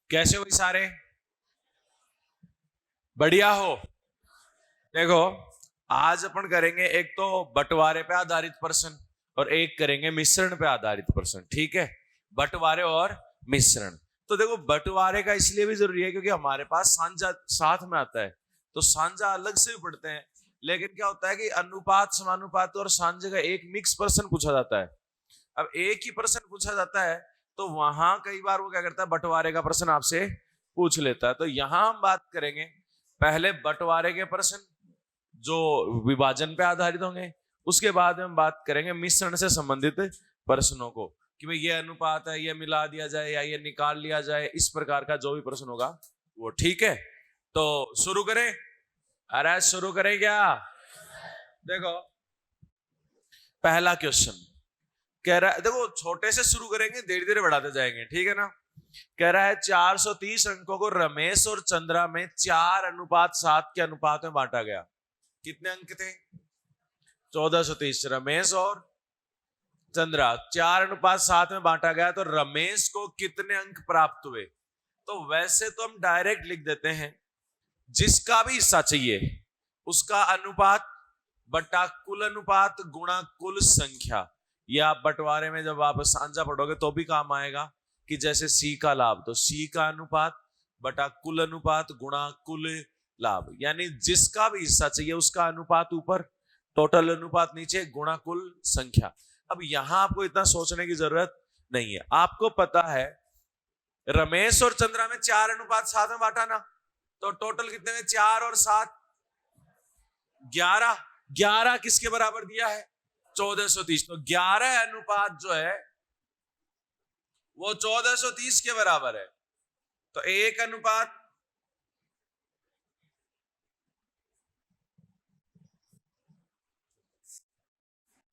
कैसे हो भाई सारे? बढ़िया हो? देखो, आज अपन करेंगे एक तो बंटवारे पे आधारित प्रश्न और एक करेंगे मिश्रण पे आधारित प्रश्न। ठीक है, बंटवारे और मिश्रण। तो देखो, बंटवारे का इसलिए भी जरूरी है क्योंकि हमारे पास साझा साथ में आता है, तो साझा अलग से भी पढ़ते हैं। लेकिन क्या होता है कि अनुपात, समानुपात और साझे का एक मिक्स प्रश्न पूछा जाता है। अब एक ही प्रश्न पूछा जाता है तो वहां कई बार वो क्या करता है, बंटवारे का प्रश्न आपसे पूछ लेता है। तो यहां हम बात करेंगे पहले बंटवारे के प्रश्न जो विभाजन पे आधारित होंगे, उसके बाद हम बात करेंगे मिश्रण से संबंधित प्रश्नों को कि भाई ये अनुपात है, ये मिला दिया जाए या ये निकाल लिया जाए। इस प्रकार का जो भी प्रश्न होगा वो। ठीक है, तो शुरू करें? अरे शुरू करें क्या? देखो, पहला क्वेश्चन कह रहा है, देखो छोटे से शुरू करेंगे, धीरे धीरे बढ़ाते जाएंगे। ठीक है ना? कह रहा है 430 अंकों को रमेश और चंद्रा में 4:7 के अनुपात में बांटा गया। कितने अंक थे? 1430। रमेश और चंद्रा 4:7 में बांटा गया, तो रमेश को कितने अंक प्राप्त हुए? तो वैसे तो हम डायरेक्ट लिख देते हैं, जिसका भी हिस्सा चाहिए उसका अनुपात बटा कुल अनुपात गुणा कुल संख्या। या आप बंटवारे में जब आप साझा पढ़ोगे तो भी काम आएगा कि जैसे सी का लाभ, तो सी का अनुपात बटा कुल अनुपात गुणा कुल लाभ। यानी जिसका भी हिस्सा चाहिए उसका अनुपात ऊपर, टोटल अनुपात नीचे, गुणा कुल संख्या। अब यहां आपको इतना सोचने की जरूरत नहीं है, आपको पता है रमेश और चंद्रा में 4:7 में बांटा ना, तो टोटल कितने में? 4 और 7 11। 11 किसके बराबर दिया है? 1430। तो 11 अनुपात जो है वो 1430 के बराबर है। तो 1 अनुपात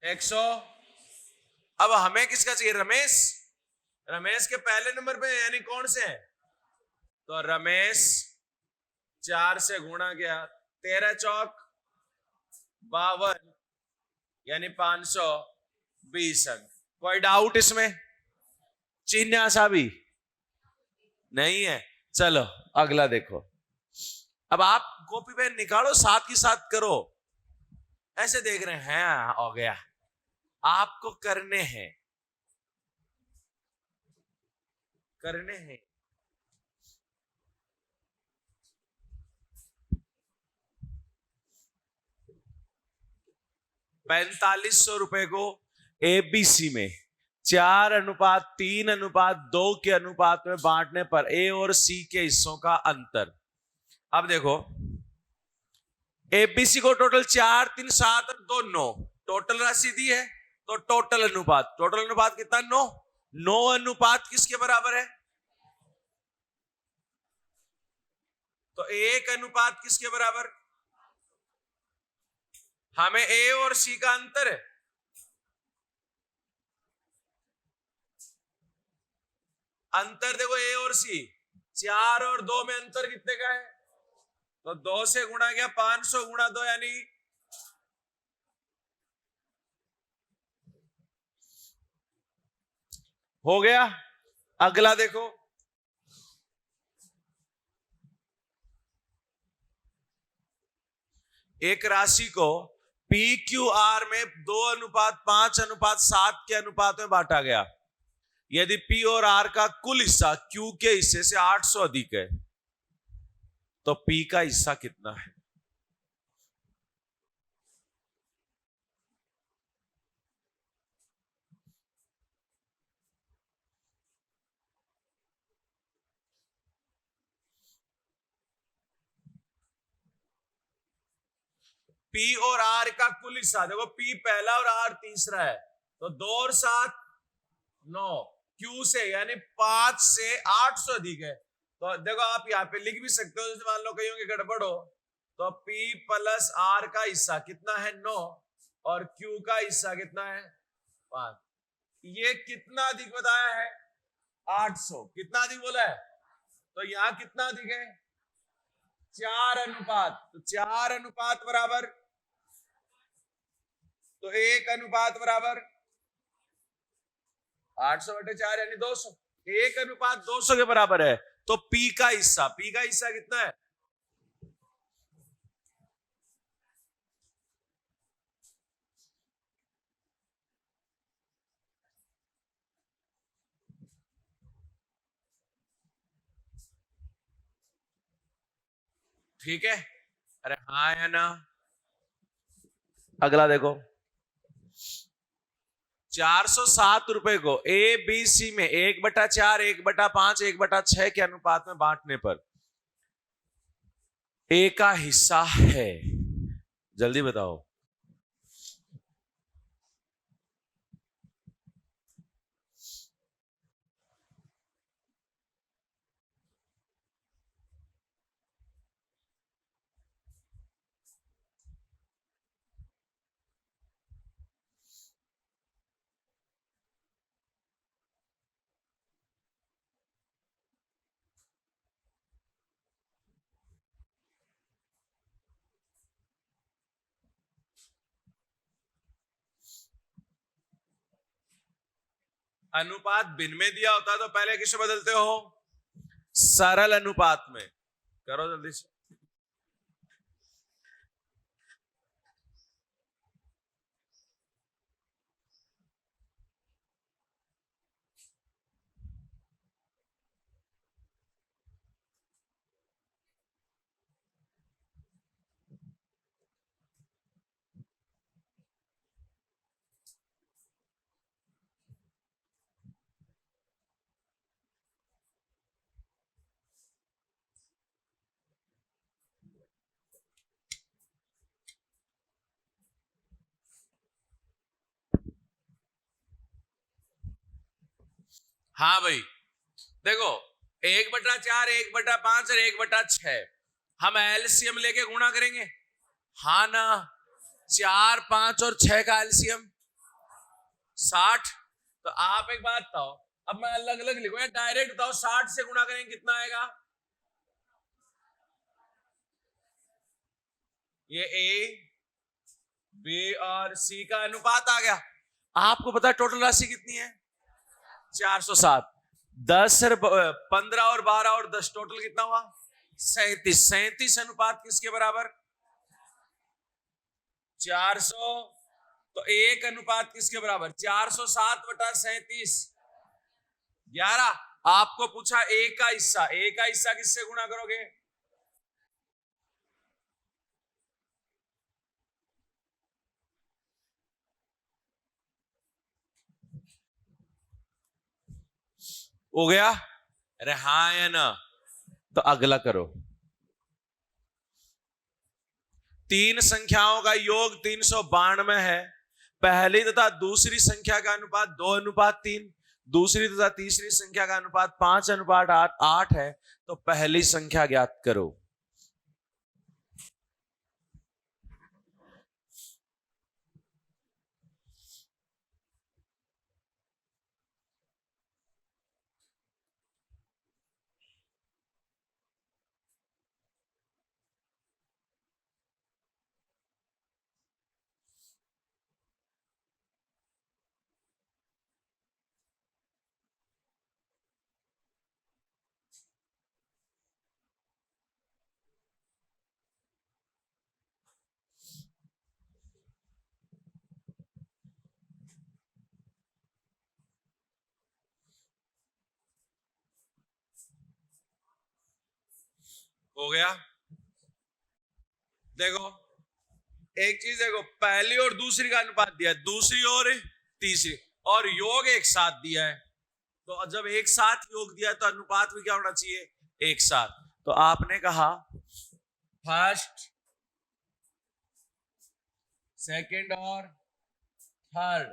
100। अब हमें किसका चाहिए? रमेश। रमेश के पहले नंबर पे यानी कौन से है? तो रमेश 4 से गुणा किया, 13 चौक 52 यानी 520 अंक। कोई डाउट इसमें? चिन्ह सा भी नहीं है। चलो अगला देखो। अब आप कॉपी पेन निकालो, साथ ही साथ करो। ऐसे देख रहे हैं हो गया, आपको करने हैं, करने हैं। 4500 रुपए को एबीसी में 4:3:2 के अनुपात में बांटने पर ए और सी के हिस्सों का अंतर। अब देखो, एबीसी को टोटल 4, 3, 7 और 2 9 टोटल राशि दी है, तो टोटल अनुपात कितना? 9। 9 अनुपात किसके बराबर है? तो 1 अनुपात किसके बराबर? हमें ए और सी का अंतर है, अंतर देखो ए और सी, 4 और 2 में अंतर कितने का है? तो 2 से गुणा किया, 500 गुणा 2 यानी हो गया। अगला देखो, एक राशि को पी क्यू आर में 2:5:7 के अनुपात में बांटा गया। यदि पी और आर का कुल हिस्सा क्यू के हिस्से से 800 अधिक है, तो पी का हिस्सा कितना है? पी और आर का कुल हिस्सा, देखो पी पहला और आर तीसरा है, तो 2 और 7 9, क्यू से यानी 5 से 800 अधिक है। तो देखो आप यहाँ पे लिख भी सकते हो, जैसे मान लो कहीं की गड़बड़ हो, तो P प्लस R का हिस्सा कितना है? 9, और Q का हिस्सा कितना है? 5। ये कितना अधिक बताया है? 800। कितना अधिक बोला है? तो यहां कितना अधिक है? 4 अनुपात। तो 4 अनुपात बराबर, तो 1 अनुपात बराबर 800/4 यानी 200। 1 अनुपात 200 के बराबर है, तो पी का हिस्सा कितना है? ठीक है, अरे हाँ या ना? अगला देखो, 407 रुपए को ए बी सी में 1/4, 1/5, 1/6 के अनुपात में बांटने पर ए का हिस्सा है, जल्दी बताओ। अनुपात भिन्न में दिया होता तो पहले किसे बदलते हो? सरल अनुपात में। करो जल्दी से। हाँ भाई देखो, 1/4, 1/5 और 1/6 हम एलसीएम लेके गुणा करेंगे, हाँ ना? 4, 5 और 6 का एलसीएम 60। तो आप एक बात बताओ, अब मैं अलग अलग लिखूं या डायरेक्ट बताओ, 60 से गुणा करेंगे कितना आएगा? ये ए बी और सी का अनुपात आ गया। आपको पता है टोटल राशि कितनी है? 407। 10 और 15 और 12 और 10 टोटल कितना हुआ? 37। 37 अनुपात किसके बराबर? 400। तो 1 अनुपात किसके बराबर? 407/37। 11। आपको पूछा ए का हिस्सा, ए का हिस्सा किससे गुणा करोगे? हो गया? अरे हाँ या ना? तो अगला करो। 3 संख्याओं का योग 392 है। पहली तथा दूसरी संख्या का अनुपात 2:3, दूसरी तथा तीसरी संख्या का अनुपात 5:8 है। तो पहली संख्या ज्ञात करो। हो गया? देखो एक चीज देखो, पहली और दूसरी का अनुपात दिया है, दूसरी और तीसरी, और योग एक साथ दिया है। तो जब एक साथ योग दिया है तो अनुपात भी क्या होना चाहिए? एक साथ। तो आपने कहा फर्स्ट, सेकंड और थर्ड।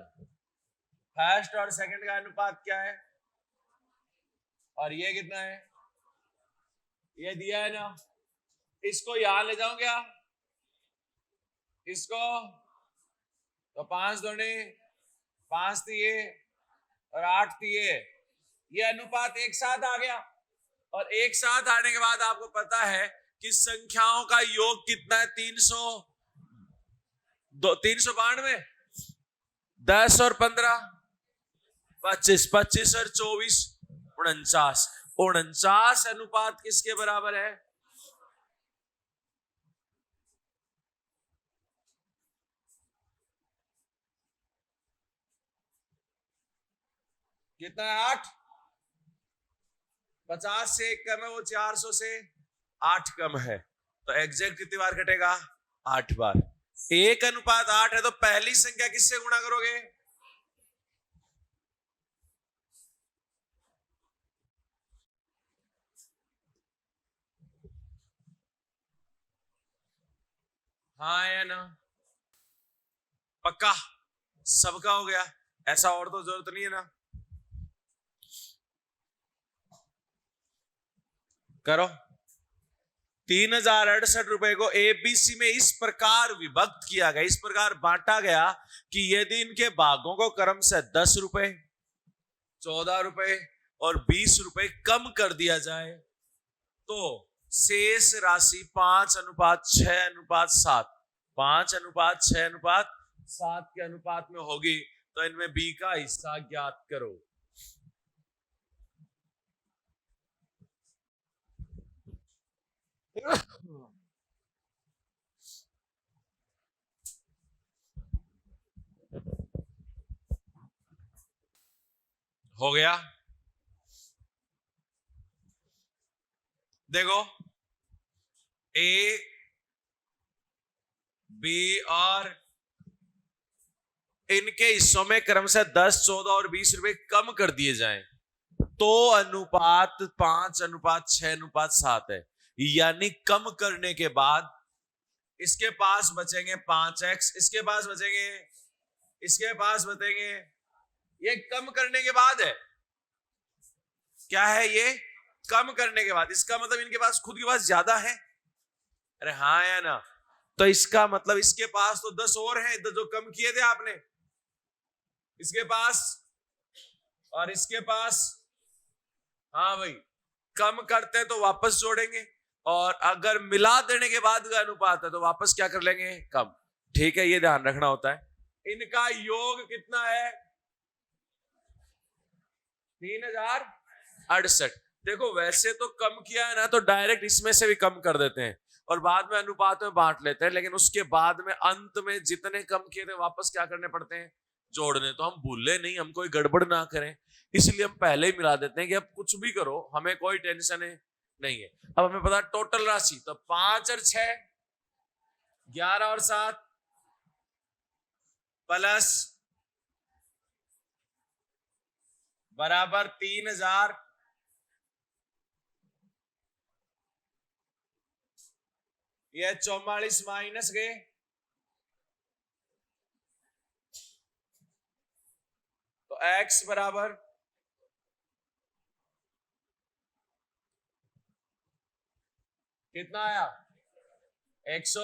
फर्स्ट और सेकंड का अनुपात क्या है? और ये कितना है? ये दिया है ना? इसको यहां ले जाऊं क्या? इसको तो 5 दूनी 5 दिए और 8 दिए, ये अनुपात एक साथ आ गया। और एक साथ आने के बाद आपको पता है कि संख्याओं का योग कितना है? 392। 10 और 15 25, 25 और 24 49। 49 अनुपात किसके बराबर है? कितना है? 8। 50 से 1 कम है, वो 400 से 8 कम है, तो एग्जैक्ट कितनी बार कटेगा? 8 बार। 1 अनुपात 8 है, तो पहली संख्या किससे गुणा करोगे? हाँ या ना? पक्का? सबका हो गया? ऐसा और तो जरूरत नहीं है ना? करो। 3068 रुपए को एबीसी में इस प्रकार विभक्त किया गया, इस प्रकार बांटा गया कि यदि इनके भागों को क्रम से 10 रुपए, 14 रुपए और 20 रुपए कम कर दिया जाए तो शेष राशि 5:6:7, 5:6:7 के अनुपात में होगी। तो इनमें बी का हिस्सा ज्ञात करो। हो गया? देखो, ए, बी और इनके हिस्सों में क्रम से 10, 14 और 20 रुपए कम कर दिए जाएं तो अनुपात 5:6:7 है। यानी कम करने के बाद इसके पास बचेंगे 5x, इसके पास बचेंगे, इसके पास बचेंगे। ये कम करने के बाद है, क्या है ये? कम करने के बाद। इसका मतलब इनके पास खुद के पास ज्यादा है। अरे हाँ या ना? तो इसका मतलब इसके पास तो 10 और हैं जो कम किए थे आपने, इसके पास और इसके पास। हाँ भाई, कम करते हैं तो वापस जोड़ेंगे, और अगर मिला देने के बाद का अनुपात है तो वापस क्या कर लेंगे? कम। ठीक है, ये ध्यान रखना होता है। इनका योग कितना है? 3068। देखो, वैसे तो कम किया है ना, तो डायरेक्ट इसमें से भी कम कर देते हैं और बाद में अनुपात में बांट लेते हैं, लेकिन उसके बाद में अंत में जितने कम किए थे वापस क्या करने पड़ते हैं? जोड़ने। तो हम भूले नहीं, हम कोई गड़बड़ ना करें, इसलिए हम पहले ही मिला देते हैं कि अब कुछ भी करो हमें कोई टेंशन है नहीं है। अब हमें पता टोटल राशि, तो 5 और 6, 11 और 7 प्लस बराबर 3000। ये 44 माइनस गए, तो x बराबर कितना आया? 100।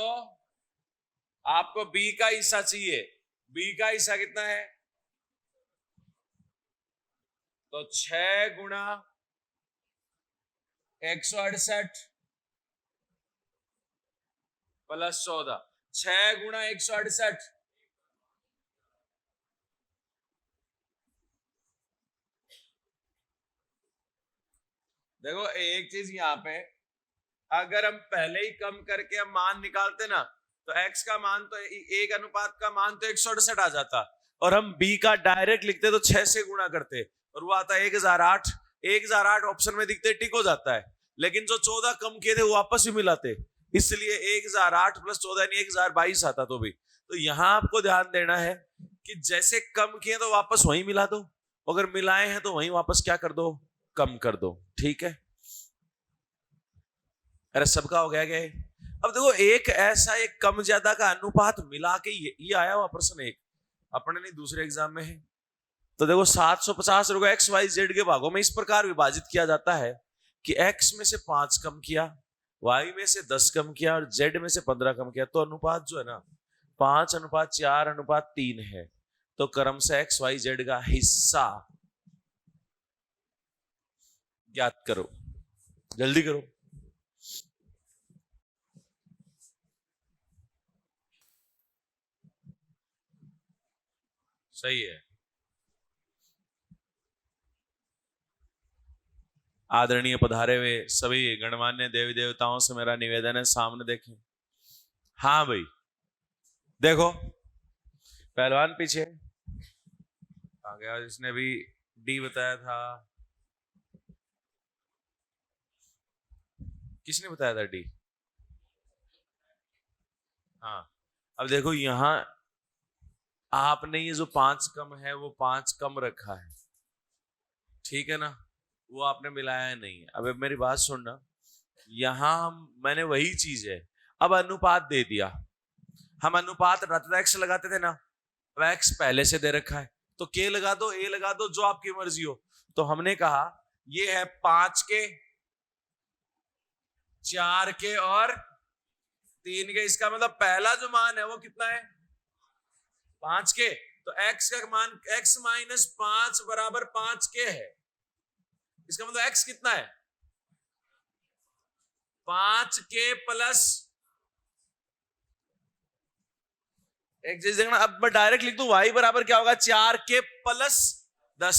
आपको b का हिस्सा चाहिए, b का हिस्सा कितना है? तो 6 गुणा 168 प्लस 14, 6 गुणा 168। देखो, एक चीज यहां पे, अगर हम पहले ही कम करके हम मान निकालते ना, तो x का मान तो एक अनुपात का मान तो 168 आ जाता, और हम b का डायरेक्ट लिखते तो 6 से गुणा करते और वो आता 1008। 1008 ऑप्शन में दिखते टिक हो जाता है, लेकिन जो 14 कम किए थे वो वापस भी मिलाते, इसलिए 1008 प्लस 14 यानी 1022 आता। तो भी तो यहां आपको ध्यान देना है कि जैसे कम किए तो वापस वहीं मिला दो, अगर मिलाए हैं तो वहीं वापस क्या कर दो? कम कर दो। ठीक है? अरे सबका हो गया क्या? अब देखो, एक ऐसा एक कम ज्यादा का अनुपात मिला के ये आया हुआ प्रश्न एक अपने नहीं दूसरे एग्जाम में है। तो देखो, 750 रुपए एक्स वाई जेड के भागों में इस प्रकार विभाजित किया जाता है कि एक्स में से 5 कम किया, वाई में से 10 कम किया और जेड में से 15 कम किया, तो अनुपात जो है ना 5:4:3 है। तो क्रम से एक्स वाई जेड का हिस्सा ज्ञात करो। जल्दी करो। सही है। आदरणीय पधारे हुए सभी गणमान्य देवी देवताओं से मेरा निवेदन है, सामने देखें। हाँ भाई, देखो पहलवान पीछे आ गया, जिसने भी डी बताया था। किसने बताया था डी? हाँ, अब देखो यहां आपने ये जो 5 कम है वो 5 कम रखा है, ठीक है ना, वो आपने मिलाया नहीं है। अब मेरी बात सुनना, यहां मैंने वही चीज है, अब अनुपात दे दिया। हम अनुपात रटता एक्स लगाते थे ना, अब एक्स पहले से दे रखा है तो के लगा दो, ए लगा दो, जो आपकी मर्जी हो। तो हमने कहा ये है 5 के, 4 के और 3 के। इसका मतलब पहला जो मान है वो कितना है? 5 के। तो x का मान x माइनस 5 बराबर 5 के है। इसका मतलब x कितना है? 5 के प्लस, एक चीज देखना, अब मैं डायरेक्ट लिख दूं y बराबर क्या होगा? 4 के प्लस 10।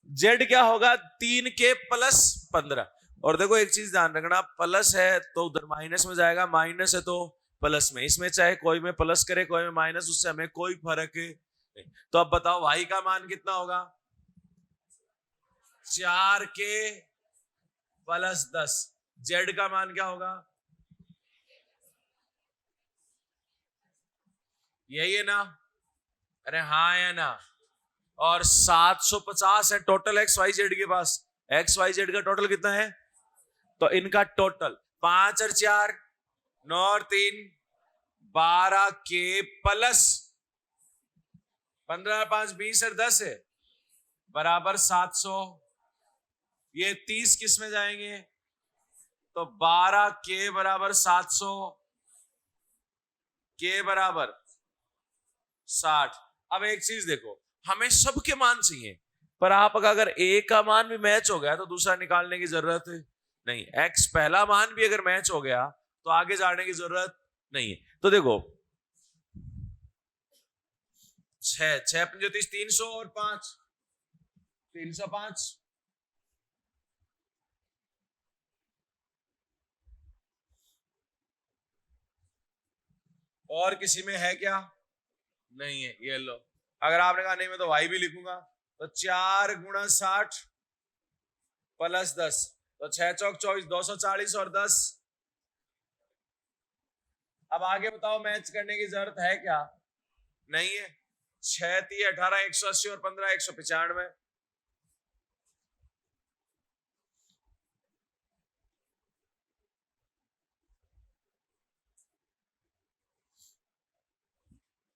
z क्या होगा? 3 के प्लस 15। और देखो एक चीज ध्यान रखना, प्लस है तो उधर माइनस में जाएगा, माइनस है तो प्लस में। इसमें चाहे कोई में प्लस करे कोई में माइनस, उससे हमें कोई फर्क नहीं। तो अब बताओ y का मान कितना होगा? 4 के प्लस 10। z का मान क्या होगा? यही है ना? अरे हाँ या ना? और 750 है टोटल एक्स वाई जेड के पास। एक्स वाई जेड का टोटल कितना है? तो इनका टोटल 5 और 4 9 और 3 12 के प्लस 15 और 5 20 और 10 है बराबर 700। ये 30 किस में जाएंगे? तो 12 के बराबर 700, के बराबर 60। अब एक चीज देखो, हमें सबके मान चाहिए, पर आप अगर ए का मान भी मैच हो गया तो दूसरा निकालने की जरूरत नहीं। एक्स पहला मान भी अगर मैच हो गया तो आगे जाने की जरूरत नहीं है। तो देखो 6 6 पंजे 30, 300 और 5 305। और किसी में है क्या? नहीं है, ये लो। अगर आपने कहा नहीं मैं तो वाई भी लिखूंगा, तो 4 गुणा 60 प्लस 10, तो 6 चौक 24 240 और 10। अब आगे बताओ मैच करने की जरूरत है क्या? नहीं है। 6 3 18 180 और 15 195।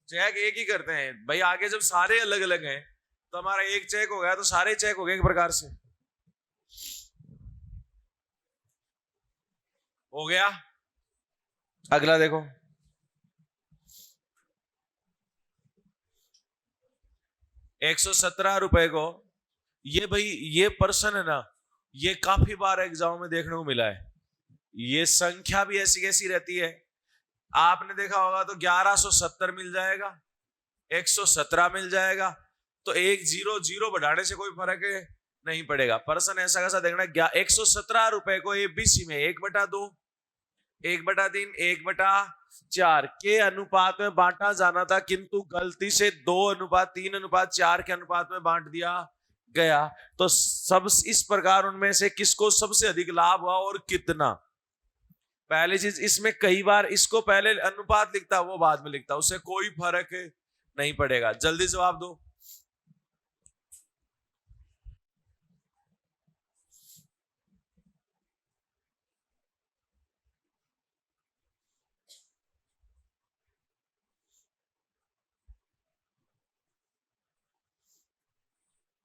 चेक एक ही करते हैं भाई, आगे जब सारे अलग अलग हैं तो हमारा एक चेक हो गया तो सारे चेक हो गए एक प्रकार से। हो गया। अगला देखो, 117 रुपए को, ये भाई ये पर्सन है ना, ये काफी बार एग्जाम में देखने को मिला है। ये संख्या भी ऐसी कैसी रहती है, आपने देखा होगा तो 1170 मिल जाएगा, 117 मिल जाएगा। तो एक जीरो जीरो बढ़ाने से कोई फर्क नहीं पड़ेगा। पर्सन ऐसा कैसा देखना, 117 रुपए को एबीसी में 1/2 1/3 1/4 के अनुपात में बांटा जाना था, किंतु गलती से 2:3:4 के अनुपात में बांट दिया गया। तो सब इस प्रकार उनमें से किसको सबसे अधिक लाभ हुआ और कितना? पहली चीज, इसमें कई बार इसको पहले अनुपात लिखता वो बाद में लिखता, उससे कोई फर्क नहीं पड़ेगा। जल्दी जवाब दो।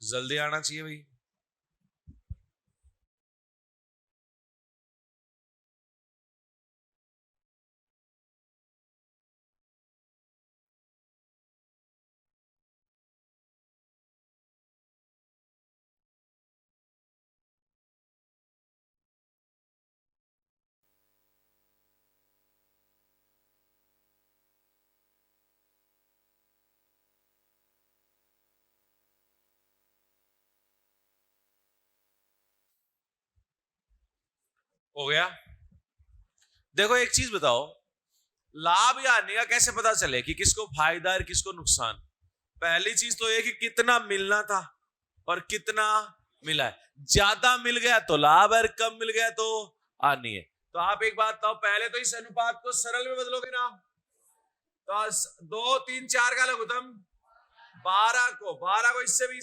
जल्दी आना चाहिए भाई। हो गया। देखो एक चीज बताओ, लाभ या हानि का कैसे पता चले कि किसको फायदा है किसको नुकसान? पहली चीज तो ये कि कितना मिलना था और कितना मिला है। ज्यादा मिल गया तो लाभ है, कम मिल गया तो हानि है। तो आप एक बात बताओ, पहले तो इस अनुपात को सरल में बदलोगे ना, तो 2 3 4 का लघुत्तम 12 को इससे भी,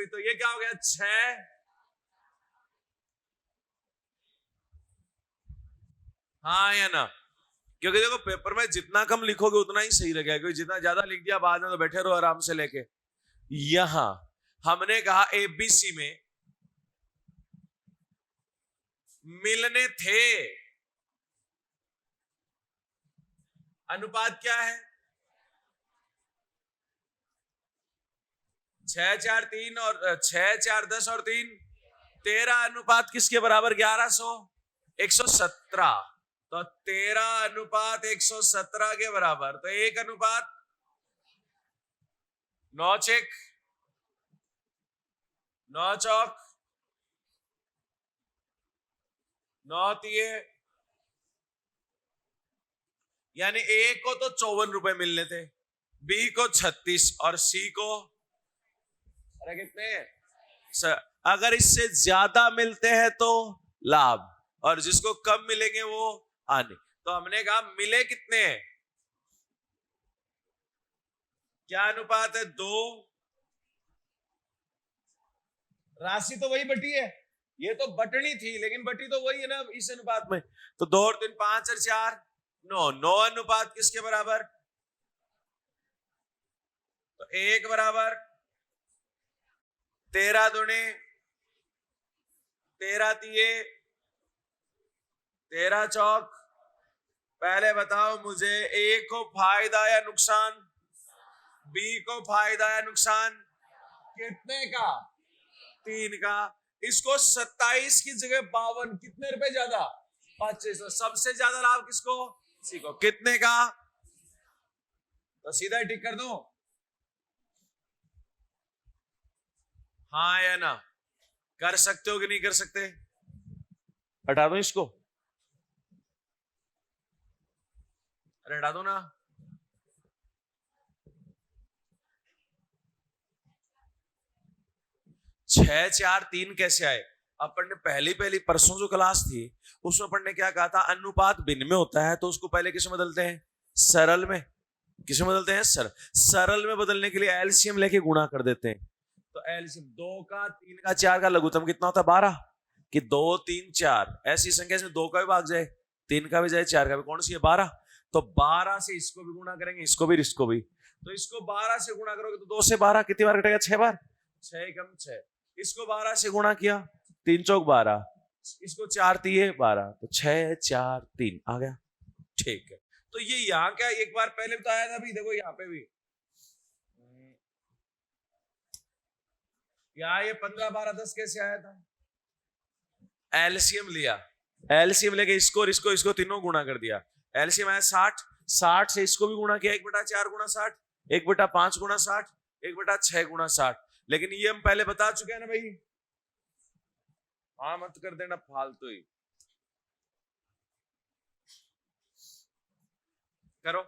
तो ये क्या हो गया 6। हाँ या ना? क्योंकि देखो पेपर में जितना कम लिखोगे उतना ही सही लगेगा, क्योंकि जितना ज्यादा लिख दिया बाद में तो बैठे रहो आराम से लेके। यहां हमने कहा एबीसी में मिलने थे, अनुपात क्या है 6 4 3 और 6 4 10 और 3 13 अनुपात किसके बराबर 1100 117। तो 13 अनुपात 117 के बराबर, तो 1 अनुपात 9 चेक 9 चौक 9 तिये, यानी ए को तो 54 रुपए मिलने थे, बी को 36 और सी को अरे कितने अगर इससे ज्यादा मिलते हैं तो लाभ, और जिसको कम मिलेंगे वो हानि। तो हमने कहा मिले कितने हैं, क्या अनुपात है 2, राशि तो वही बटी है, ये तो बटनी थी लेकिन बटी तो वही है ना इस अनुपात में। तो 2 और 3 5 और 4 9, 9 अनुपात किसके बराबर, तो 1 बराबर 13 दूने 13 तिये 13 चौक। पहले बताओ मुझे, ए को फायदा या नुकसान, बी को फायदा या नुकसान, कितने का 3 का। इसको 27 की जगह 52, कितने रुपए ज्यादा 25। सबसे ज्यादा लाभ किसको, सी को, कितने का, तो सीधा टिक कर दूं, हाँ या ना? कर सकते हो कि नहीं कर सकते? हटा दो इसको, अरे हटा दो ना। छह चार तीन कैसे आए? अपन ने पहली परसों जो क्लास थी उसमें अपन ने क्या कहा था, अनुपात भिन्न में होता है तो उसको पहले किसमें बदलते हैं, सरल में। किसमें बदलते हैं, सरल। सरल में बदलने के लिए एलसीएम लेके गुणा कर देते हैं। तो एलसीएम 2 का 3 का 4 का लघुत्तम कितना होता है 12, कि 2 3 4 ऐसी संख्या इसमें 2 का भी भाग जाए 3 का भी जाए 4 का भी, कौन सी है 12। तो 12 से इसको भी गुणा करेंगे, इसको भी। तो इसको 12 से गुणा करोगे तो 2 से 12 कितनी बार कटेगा, 6 बार, 6 कम 6। इसको 12 से गुणा किया 3 चौक 12, इसको 4 तिये 12, तो 6 4 3 आ गया। ठीक है, तो ये यहाँ क्या एक बार पहले बताया था भी, देखो यहाँ पे भी यहाँ ये 15 12 10 कैसे आया था, एलसीएम लिया, एलसीएम लेके इसको तीनों गुणा कर दिया। एलसीएम आया 60, 60 से इसको भी गुणा किया 1/4 गुणा 60, 1/5 गुणा 60, 1/6 गुणा 60। लेकिन ये हम पहले बता चुके हैं ना भाई, हाँ मत कर देना फालतू ही, करो।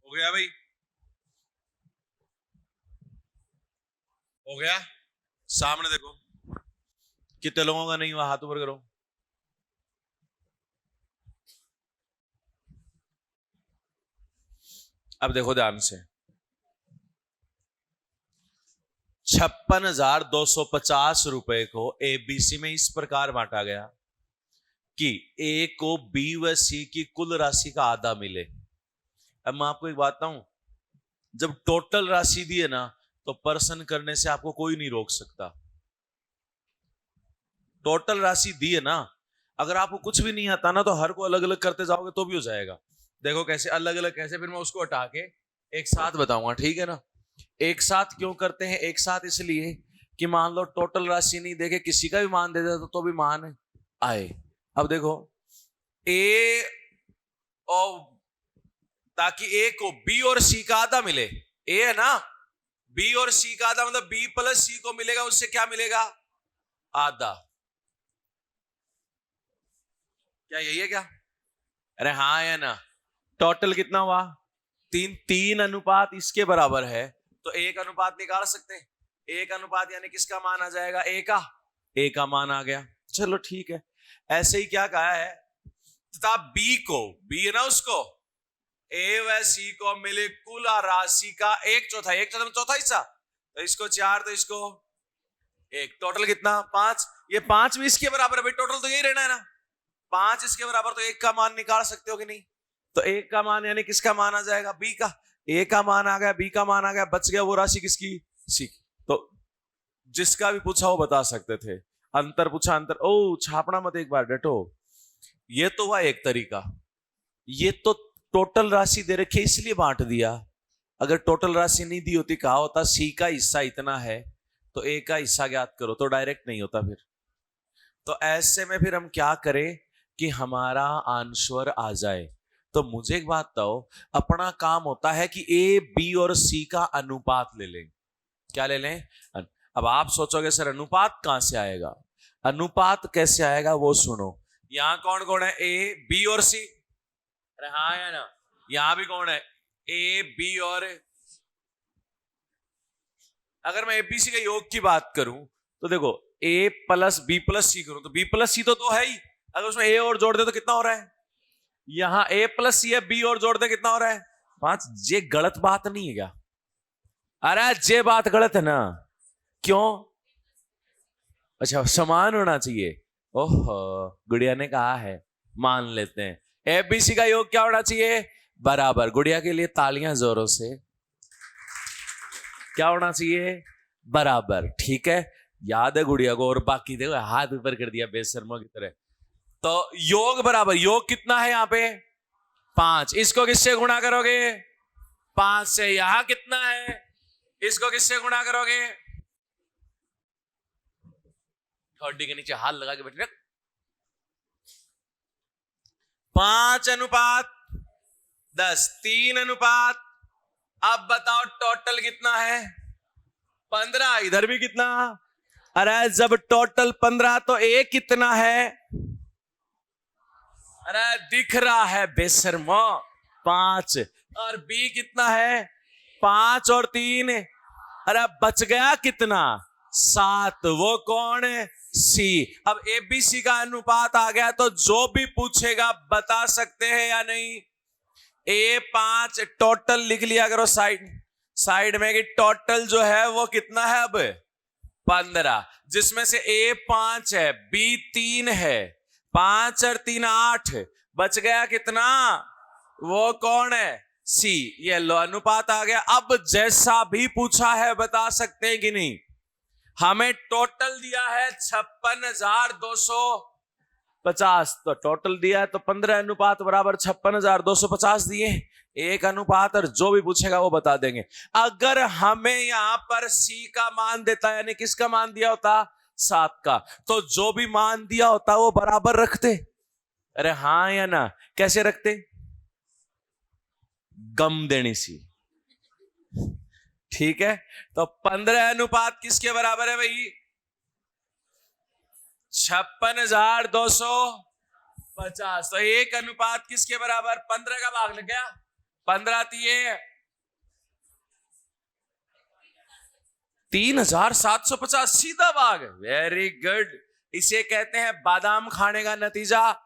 हो गया भाई, हो गया। सामने देखो कितने लोगों का नहीं हुआ, हाथ ऊपर करो। अब देखो ध्यान से, 56,250 रुपए को एबीसी में इस प्रकार बांटा गया कि ए को बी व सी की कुल राशि का आधा मिले। अब मैं आपको एक बात बताऊं, जब टोटल राशि दी है ना तो प्रश्न करने से आपको कोई नहीं रोक सकता। टोटल राशि दी है ना, अगर आपको कुछ भी नहीं आता ना तो हर को अलग अलग करते जाओगे तो भी हो जाएगा। देखो कैसे अलग अलग कैसे, फिर मैं उसको हटा के एक साथ बताऊंगा, ठीक है ना। एक साथ क्यों करते हैं, एक साथ इसलिए कि मान लो टोटल राशि नहीं देके किसी का भी मान दे देता तो भी मान आए। अब देखो ए और ताकि ए को बी और सी का आधा मिले। ए है ना, बी और सी का आधा मतलब बी प्लस सी को मिलेगा, उससे क्या मिलेगा? आधा। क्या यही है क्या? अरे हाँ या ना? टोटल कितना हुआ? 3। 3 अनुपात इसके बराबर है तो एक अनुपात निकाल सकते हैं। एक अनुपात यानी किसका मान आ जाएगा? ए का। ए का मान आ गया, चलो ठीक है। ऐसे ही क्या कहा है, तथा बी को, बी है ना उसको, ए व सी को मिले कुल राशि का 1/4, 1/4 में चौथा हिस्सा, तो इसको 4 तो इसको 1, टोटल कितना? 5। ये 5 भी इसके बराबर है भाई, टोटल तो यही रहना है ना। 5 इसके बराबर, तो 1 का मान निकाल सकते हो कि नहीं? तो 1 का मान यानी किसका मान आ जाएगा? बी का। ए का मान आ गया, बी का मान आ गया, बच गया वो राशि किसकी? सी की। तो जिसका भी पूछा वो बता सकते थे। अंतर पूछा, अंतर, ओ छापना मत, एक बार डटो। ये तो हुआ एक तरीका। ये तो टोटल राशि दे रखी है इसलिए बांट दिया। अगर टोटल राशि नहीं दी होती, कहा होता सी का हिस्सा इतना है तो ए का हिस्सा ज्ञात करो, तो डायरेक्ट नहीं होता फिर। तो ऐसे में फिर हम क्या करें कि हमारा आंसर आ जाए। तो मुझे एक बात बताओ, अपना काम होता है कि ए बी और सी का अनुपात ले लें। क्या ले लें? अब आप सोचोगे सर अनुपात कहां से आएगा? अनुपात कैसे आएगा वो सुनो। यहां कौन कौन है? ए बी और सी। अरे हाँ या ना? यहां भी कौन है? ए बी और, अगर मैं एबीसी का योग की बात करूं तो देखो ए प्लस बी प्लस सी करूं तो बी प्लस सी तो है ही, अगर उसमें ए और जोड़ दे तो कितना हो रहा है? यहां ए प्लस सी है, बी और जोड़ दे कितना हो रहा है? 5। ये गलत बात नहीं है क्या? अरे ये बात गलत है ना? क्यों? अच्छा, समान होना चाहिए। ओहो, गुड़िया ने कहा है, मान लेते हैं। एबीसी का योग क्या होना चाहिए? बराबर। गुड़िया के लिए तालियां जोरों से। क्या होना चाहिए? बराबर। ठीक है, याद है गुड़िया को। और बाकी देखो हाथ ऊपर कर दिया बेशर्मों की तरह। तो योग बराबर, योग कितना है यहाँ पे? 5। इसको किससे गुणा करोगे? 5 से। यहां कितना है? इसको किससे गुणा करोगे? 30 के नीचे हाथ लगा के बैठे। 5 अनुपात 10, 3 अनुपात। अब बताओ टोटल कितना है? 15। इधर भी कितना? अरे जब टोटल 15 तो ए कितना है? अरे दिख रहा है बेशर्मो, 5। और बी कितना है? 5 और 3। अरे बच गया कितना? 7। वो कौन है? सी। अब एबीसी का अनुपात आ गया तो जो भी पूछेगा बता सकते हैं या नहीं? A5 टोटल लिख लिया करो साइड में कि टोटल जो है वो कितना है? अब 15, जिसमें से A5 है, B3 है, 5 और 3 8। बच गया कितना? वो कौन है? C। ये लो अनुपात आ गया। अब जैसा भी पूछा है बता सकते हैं कि नहीं? हमें टोटल दिया है 56,250, तो टोटल दिया है तो 15 अनुपात बराबर 56,250 दिए। एक अनुपात, और जो भी पूछेगा वो बता देंगे। अगर हमें यहां पर सी का मान देता है, यानी किसका मान दिया होता? 7 का, तो जो भी मान दिया होता वो बराबर रखते। अरे हाँ या ना? कैसे रखते? गम देनी सी। ठीक है, तो 15 अनुपात किसके बराबर है भाई? 56,250। तो एक अनुपात किसके बराबर? 15 का भाग लग गया। 15 दिए 3,750, सीधा भाग। Very good. इसे कहते हैं बादाम खाने का नतीजा।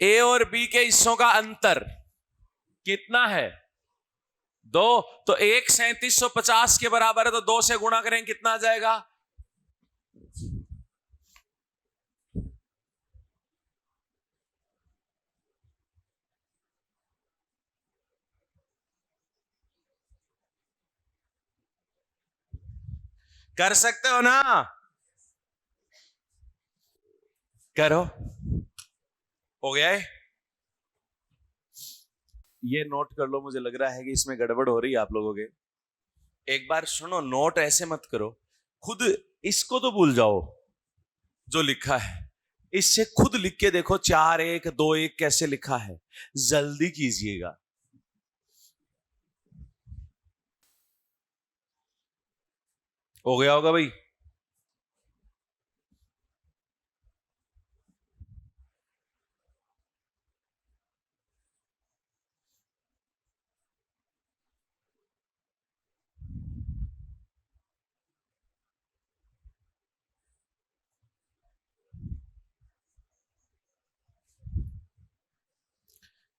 ए और बी के हिस्सों का अंतर कितना है? 2। तो 1 3750 के बराबर है, तो 2 से गुणा करें कितना आ जाएगा? कर सकते हो ना? करो। हो गया है? ये नोट कर लो, मुझे लग रहा है कि इसमें गड़बड़ हो रही है आप लोगों के। एक बार सुनो, नोट ऐसे मत करो, खुद इसको तो भूल जाओ जो लिखा है, इससे खुद लिख के देखो 4 1 2 1 कैसे लिखा है, जल्दी कीजिएगा। हो गया होगा भाई।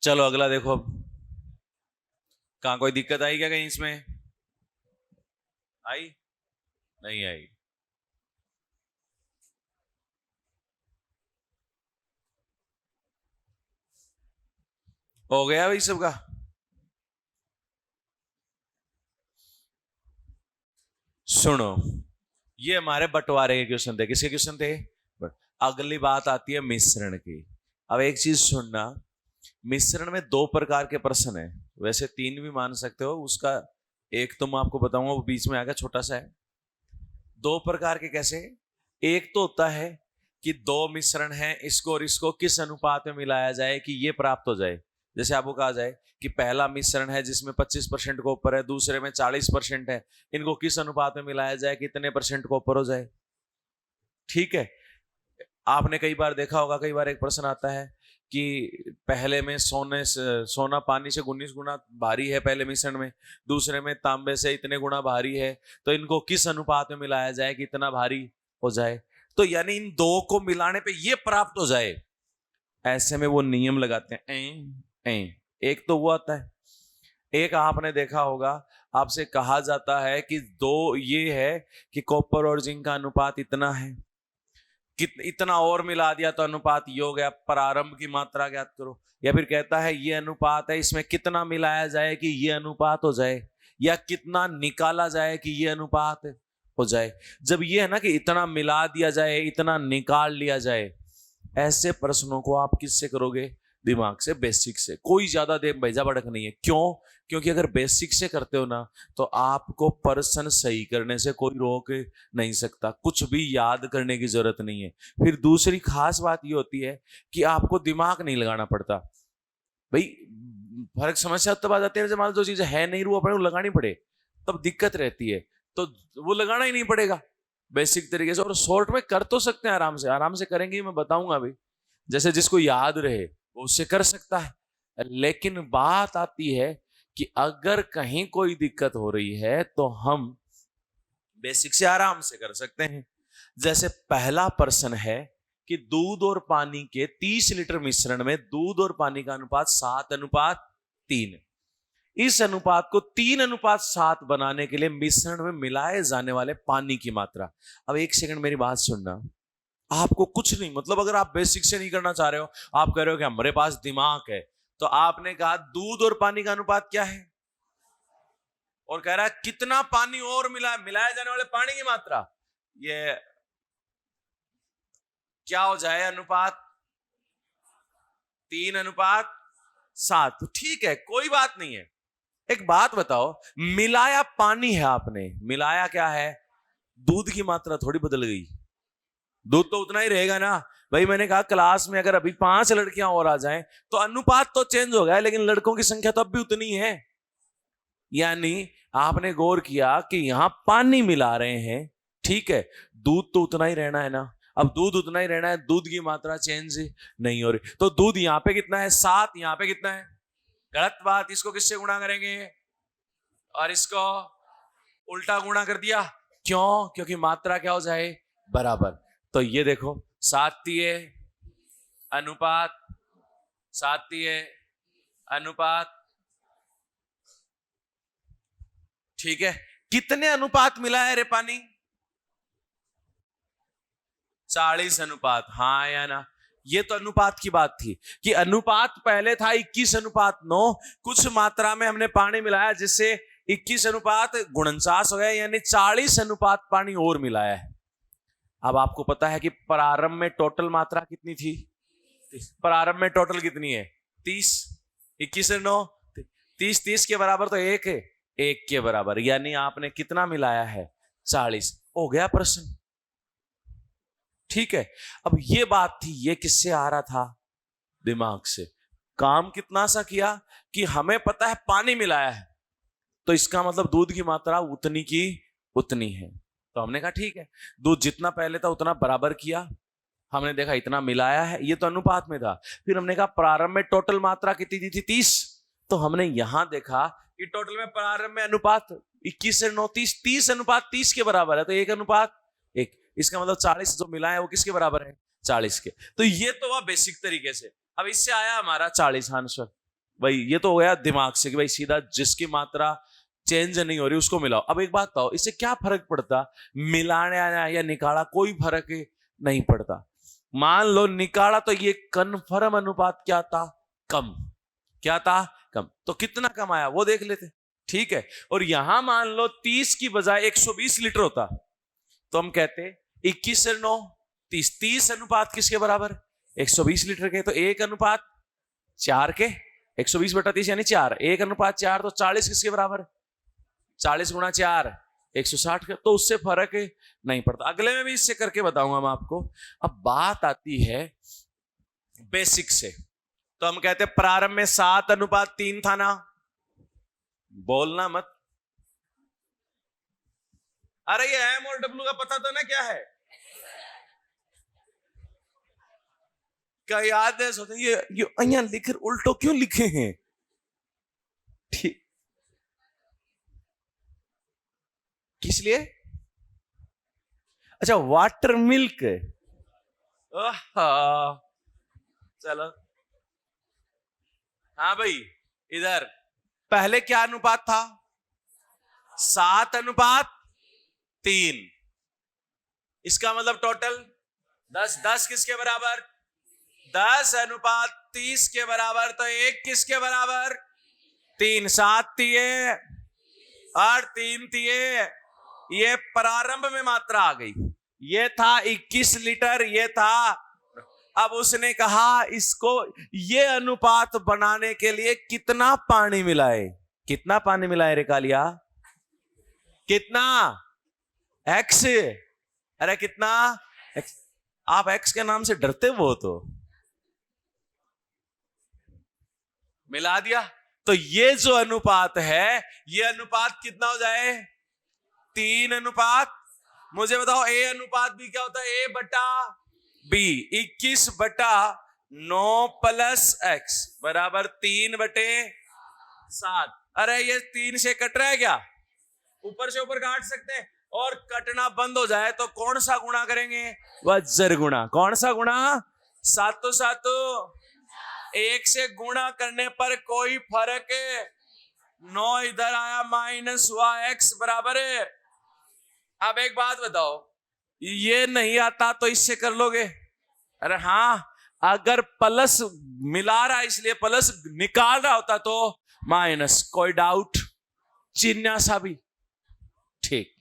चलो अगला देखो अब। कहां कोई दिक्कत आई क्या कहीं इसमें? आई? नहीं आई? हो गया भाई सबका? सुनो, ये हमारे बंटवारे के क्वेश्चन थे। किसके क्वेश्चन थे? अगली बात आती है मिश्रण की। अब एक चीज सुनना, मिश्रण में 2 प्रकार के प्रश्न है, वैसे 3 भी मान सकते हो। उसका एक तो मैं आपको बताऊंगा, वो बीच में आएगा, छोटा सा है। 2 प्रकार के कैसे? एक तो होता है कि 2 मिश्रण हैं, इसको और इसको किस अनुपात में मिलाया जाए कि ये प्राप्त हो जाए। जैसे आपको कहा जाए कि पहला मिश्रण है जिसमें 25% को ऊपर है, दूसरे में 40% है, इनको किस अनुपात में मिलाया जाए कि इतने % को ऊपर हो जाए। ठीक है, आपने कई बार देखा होगा, कई बार एक प्रश्न आता है कि पहले में सोना पानी से 19 गुना भारी है पहले मिश्रण में, दूसरे में तांबे से इतने गुना भारी है, तो इनको किस अनुपात में मिलाया जाए कि इतना भारी हो जाए। तो यानी इन 2 को मिलाने पे ये प्राप्त हो जाए, ऐसे में वो नियम लगाते हैं। एक तो वो आता है, एक आपने देखा होगा, आपसे कहा जाता है कि 2 ये है कि कॉपर और जिंक का अनुपात इतना है, इतना और मिला दिया तो अनुपात ये हो गया, प्रारंभ की मात्रा ज्ञात करो। या फिर कहता है ये अनुपात है, इसमें कितना मिलाया जाए कि ये अनुपात हो जाए, या कितना निकाला जाए कि ये अनुपात हो जाए। जब ये है ना कि इतना मिला दिया जाए, इतना निकाल लिया जाए, ऐसे प्रश्नों को आप किससे करोगे? दिमाग से, बेसिक से। कोई ज्यादा भेजा भड़क नहीं है। क्यों? क्योंकि अगर बेसिक से करते हो ना, तो आपको प्रश्न सही करने से कोई रोक नहीं सकता, कुछ भी याद करने की जरूरत नहीं है। फिर दूसरी खास बात ये होती है कि आपको दिमाग नहीं लगाना पड़ता। भाई फर्क समस्या तब आ जाती है जब मान लो जो चीज है नहीं, वो अपने को लगानी पड़े, तब दिक्कत रहती है। तो वो लगाना ही नहीं पड़ेगा बेसिक तरीके से, और शॉर्ट में कर तो सकते हैं, आराम से, आराम से करेंगे, मैं बताऊंगा अभी। जैसे जिसको याद रहे वो उससे कर सकता है। लेकिन बात आती है कि अगर कहीं कोई दिक्कत हो रही है तो हम बेसिक से आराम से कर सकते हैं। जैसे पहला प्रश्न है कि दूध और पानी के 30 लीटर मिश्रण में दूध और पानी का अनुपात 7:3। इस अनुपात को 3:7 बनाने के लिए मिश्रण में मिलाए जाने वाले पानी की मात्रा। अब एक सेकंड मेरी बात सुनना, आपको कुछ नहीं, मतलब अगर आप बेसिक से नहीं करना चाह रहे हो, आप कह रहे हो कि हमारे पास दिमाग है, तो आपने कहा दूध और पानी का अनुपात क्या है, और कह रहा है कितना पानी और मिलाए जाने वाले पानी की मात्रा, ये क्या हो जाए अनुपात? 3:7। तो ठीक है, कोई बात नहीं है। एक बात बताओ, मिलाया पानी है आपने, मिलाया क्या है? दूध की मात्रा थोड़ी बदल गई, दूध तो उतना ही रहेगा ना भाई। मैंने कहा क्लास में अगर अभी 5 लड़कियां और आ जाएं तो अनुपात तो चेंज हो गया, लेकिन लड़कों की संख्या तो अब भी उतनी है। यानी आपने गौर किया कि यहां पानी मिला रहे हैं, ठीक है, दूध तो उतना ही रहना है ना। अब दूध उतना ही रहना है, दूध की मात्रा चेंज नहीं हो रही, तो दूध यहां पे कितना है? 7, यहां पे कितना है? गलत बात। इसको किससे गुणा करेंगे? और इसको उल्टा गुणा कर दिया। क्यों? क्योंकि मात्रा क्या हो जाए? बराबर। तो ये देखो, 7 अनुपात 7 अनुपात, ठीक है। कितने अनुपात मिला है रे पानी? 40 अनुपात। हाँ या ना? ये तो अनुपात की बात थी कि अनुपात पहले था 21:9, कुछ मात्रा में हमने पानी मिलाया जिससे 21:49 हो गया, यानी 40 अनुपात पानी और मिलाया है। अब आपको पता है कि प्रारंभ में टोटल मात्रा कितनी थी? प्रारंभ में टोटल कितनी है? 30। 21 से 9, 30 के बराबर तो 1 है, 1 के बराबर, यानी आपने कितना मिलाया है? 40। हो गया प्रश्न, ठीक है। अब ये बात थी, ये किससे आ रहा था? दिमाग से। काम कितना सा किया कि हमें पता है पानी मिलाया है, तो इसका मतलब दूध की मात्रा उतनी की उतनी है। तो हमने कहा ठीक है, दूध जितना पहले था उतना बराबर किया, हमने देखा इतना मिलाया है, ये तो अनुपात में था। फिर हमने कहा प्रारंभ में टोटल मात्रा कितनी दी थी? 30। तो हमने यहां देखा कि टोटल में प्रारंभ में अनुपात 21 से 9, 30 अनुपात 30 के बराबर है, तो 1 अनुपात 1। इसका मतलब 40 जो मिला है वो किसके बराबर है? 40 के। तो ये तो हुआ बेसिक तरीके से। अब इससे आया हमारा 40 आंसर। भाई ये तो हो गया दिमाग से कि भाई सीधा जिसकी मात्रा चेंज नहीं हो रही उसको मिलाओ। अब एक बात बताओ, इससे क्या फर्क पड़ता? मिलाने या निकाला, कोई फर्क नहीं पड़ता। मान लो निकाला तो ये कन्फर्म अनुपात क्या था? कम। क्या था? कम। तो कितना कम आया वो देख लेते। ठीक है। और यहां मान लो 30 की बजाय 120 लीटर होता, तो हम कहते 21 से 9 30। 30 अनुपात किसके बराबर? 120 लीटर के। तो 1 अनुपात 4 के, 120 बटा 30 यानी 4। 1 अनुपात 4, तो 40 किसके बराबर? 40 गुणा 4 160 का। तो उससे फर्क नहीं पड़ता। अगले में भी इससे करके बताऊंगा मैं आपको। अब बात आती है बेसिक से। तो हम कहते हैं प्रारंभ में 7 अनुपात 3 था ना? बोलना मत। अरे ये एम और डब्ल्यू का पता तो ना क्या है? क्या याद है? सोचते ये यहाँ लिखे उल्टो क्यों लिखे हैं? ठीक, किस लिए? अच्छा, वाटर मिल्क। चलो हाँ भाई, इधर पहले क्या अनुपात था? 7 अनुपात 3। इसका मतलब टोटल 10। 10 किसके बराबर? 10 अनुपात 30 के बराबर। तो 1 किसके बराबर? 3। 7 तिये 8, 3 तिये, ये प्रारंभ में मात्रा आ गई। ये था 21 लीटर, ये था। अब उसने कहा इसको, ये अनुपात बनाने के लिए कितना पानी मिलाए? कितना पानी मिलाए रे कालिया? कितना? एक्स। अरे कितना? X। आप एक्स के नाम से डरते वो तो मिला दिया। तो ये जो अनुपात है, ये अनुपात कितना हो जाए? 3 अनुपात। मुझे बताओ ए अनुपात भी क्या होता है? ए बटा बी। 21 बटा 9 प्लस एक्स बराबर 3 बटे 7। अरे ये 3 से कट रहा है क्या? ऊपर से ऊपर काट सकते हैं। और कटना बंद हो जाए तो कौन सा गुणा करेंगे? वज्र गुणा। कौन सा गुणा? 7 7 1 से गुणा करने पर कोई फर्क 9 इधर आया, माइनस हुआ, एक्स बराबर है। अब एक बात बताओ, ये नहीं आता तो इससे कर लोगे? अरे हाँ, अगर प्लस मिला रहा है इसलिए प्लस, निकाल रहा होता तो माइनस। कोई डाउट? चिन्ह सा भी ठीक।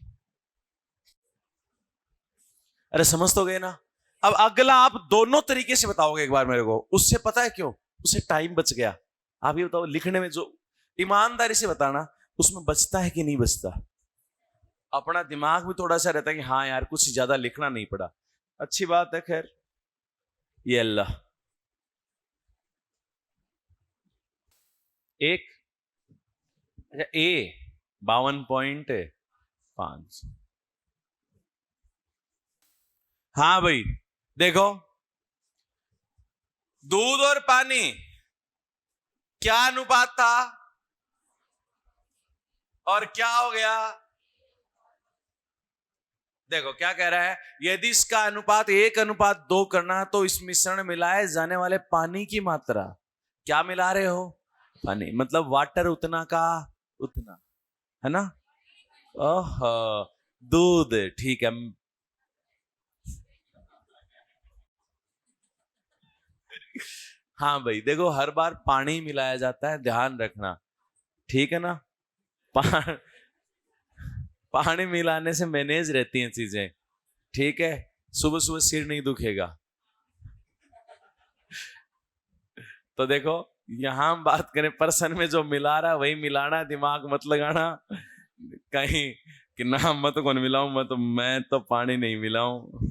अरे समझ तो गए ना? अब अगला आप दोनों तरीके से बताओगे एक बार मेरे को। उससे पता है क्यों? उससे टाइम बच गया। आप ये बताओ, लिखने में जो ईमानदारी से बताना, उसमें बचता है कि नहीं बचता? अपना दिमाग भी थोड़ा सा रहता है कि हाँ यार कुछ ज्यादा लिखना नहीं पड़ा, अच्छी बात है। खैर ये अल्लाह। एक अच्छा, ए 52.5। हाँ भाई देखो, दूध और पानी क्या अनुपात था और क्या हो गया? देखो क्या कह रहा है, यदि इसका अनुपात 1 अनुपात 2 करना है तो इस मिश्रण में मिलाए जाने वाले पानी की मात्रा, क्या मिला रहे हो? पानी। मतलब वाटर उतना का उतना, है ना? ओह, दूध। ठीक है। हाँ भाई देखो, हर बार पानी मिलाया जाता है, ध्यान रखना, ठीक है ना? पानी मिलाने से मैनेज रहती हैं चीजें, ठीक है? सुबह सुबह सिर नहीं दुखेगा। तो देखो यहां हम बात करें पर्सन में जो मिला रहा वही मिलाना, दिमाग मत लगाना कहीं कि ना मत कौन मिलाऊं, मैं तो पानी नहीं मिलाऊं,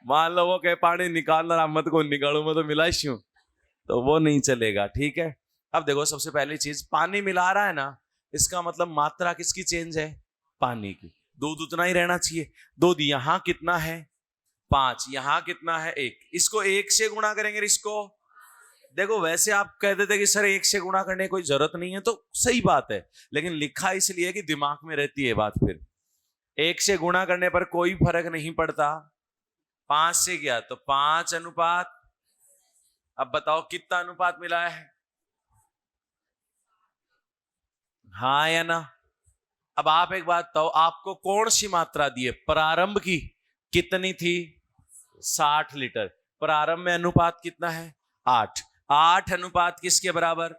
मान लो वो कहे पानी निकालना रहा मत को निकालू मैं तो मिला क्यों, तो वो नहीं चलेगा। ठीक है, अब देखो सबसे पहली चीज पानी मिला रहा है ना, इसका मतलब मात्रा किसकी चेंज है, पानी की। दूध उतना ही रहना चाहिए। दूध यहां कितना है 5, यहां कितना है 1, इसको 1 से गुणा करेंगे इसको। देखो वैसे आप कह देते कि सर 1 से गुणा करने की कोई जरूरत नहीं है, तो सही बात है, लेकिन लिखा इसलिए कि दिमाग में रहती है बात। फिर 1 से गुणा करने पर कोई फर्क नहीं पड़ता। 5 से गया तो 5 अनुपात, अब बताओ कितना अनुपात मिला है, हाँ या ना। अब आप एक बात बताओ, आपको कौन सी मात्रा दी है, प्रारंभ की कितनी थी 60 लीटर, प्रारंभ में अनुपात कितना है 8, 8 अनुपात किसके बराबर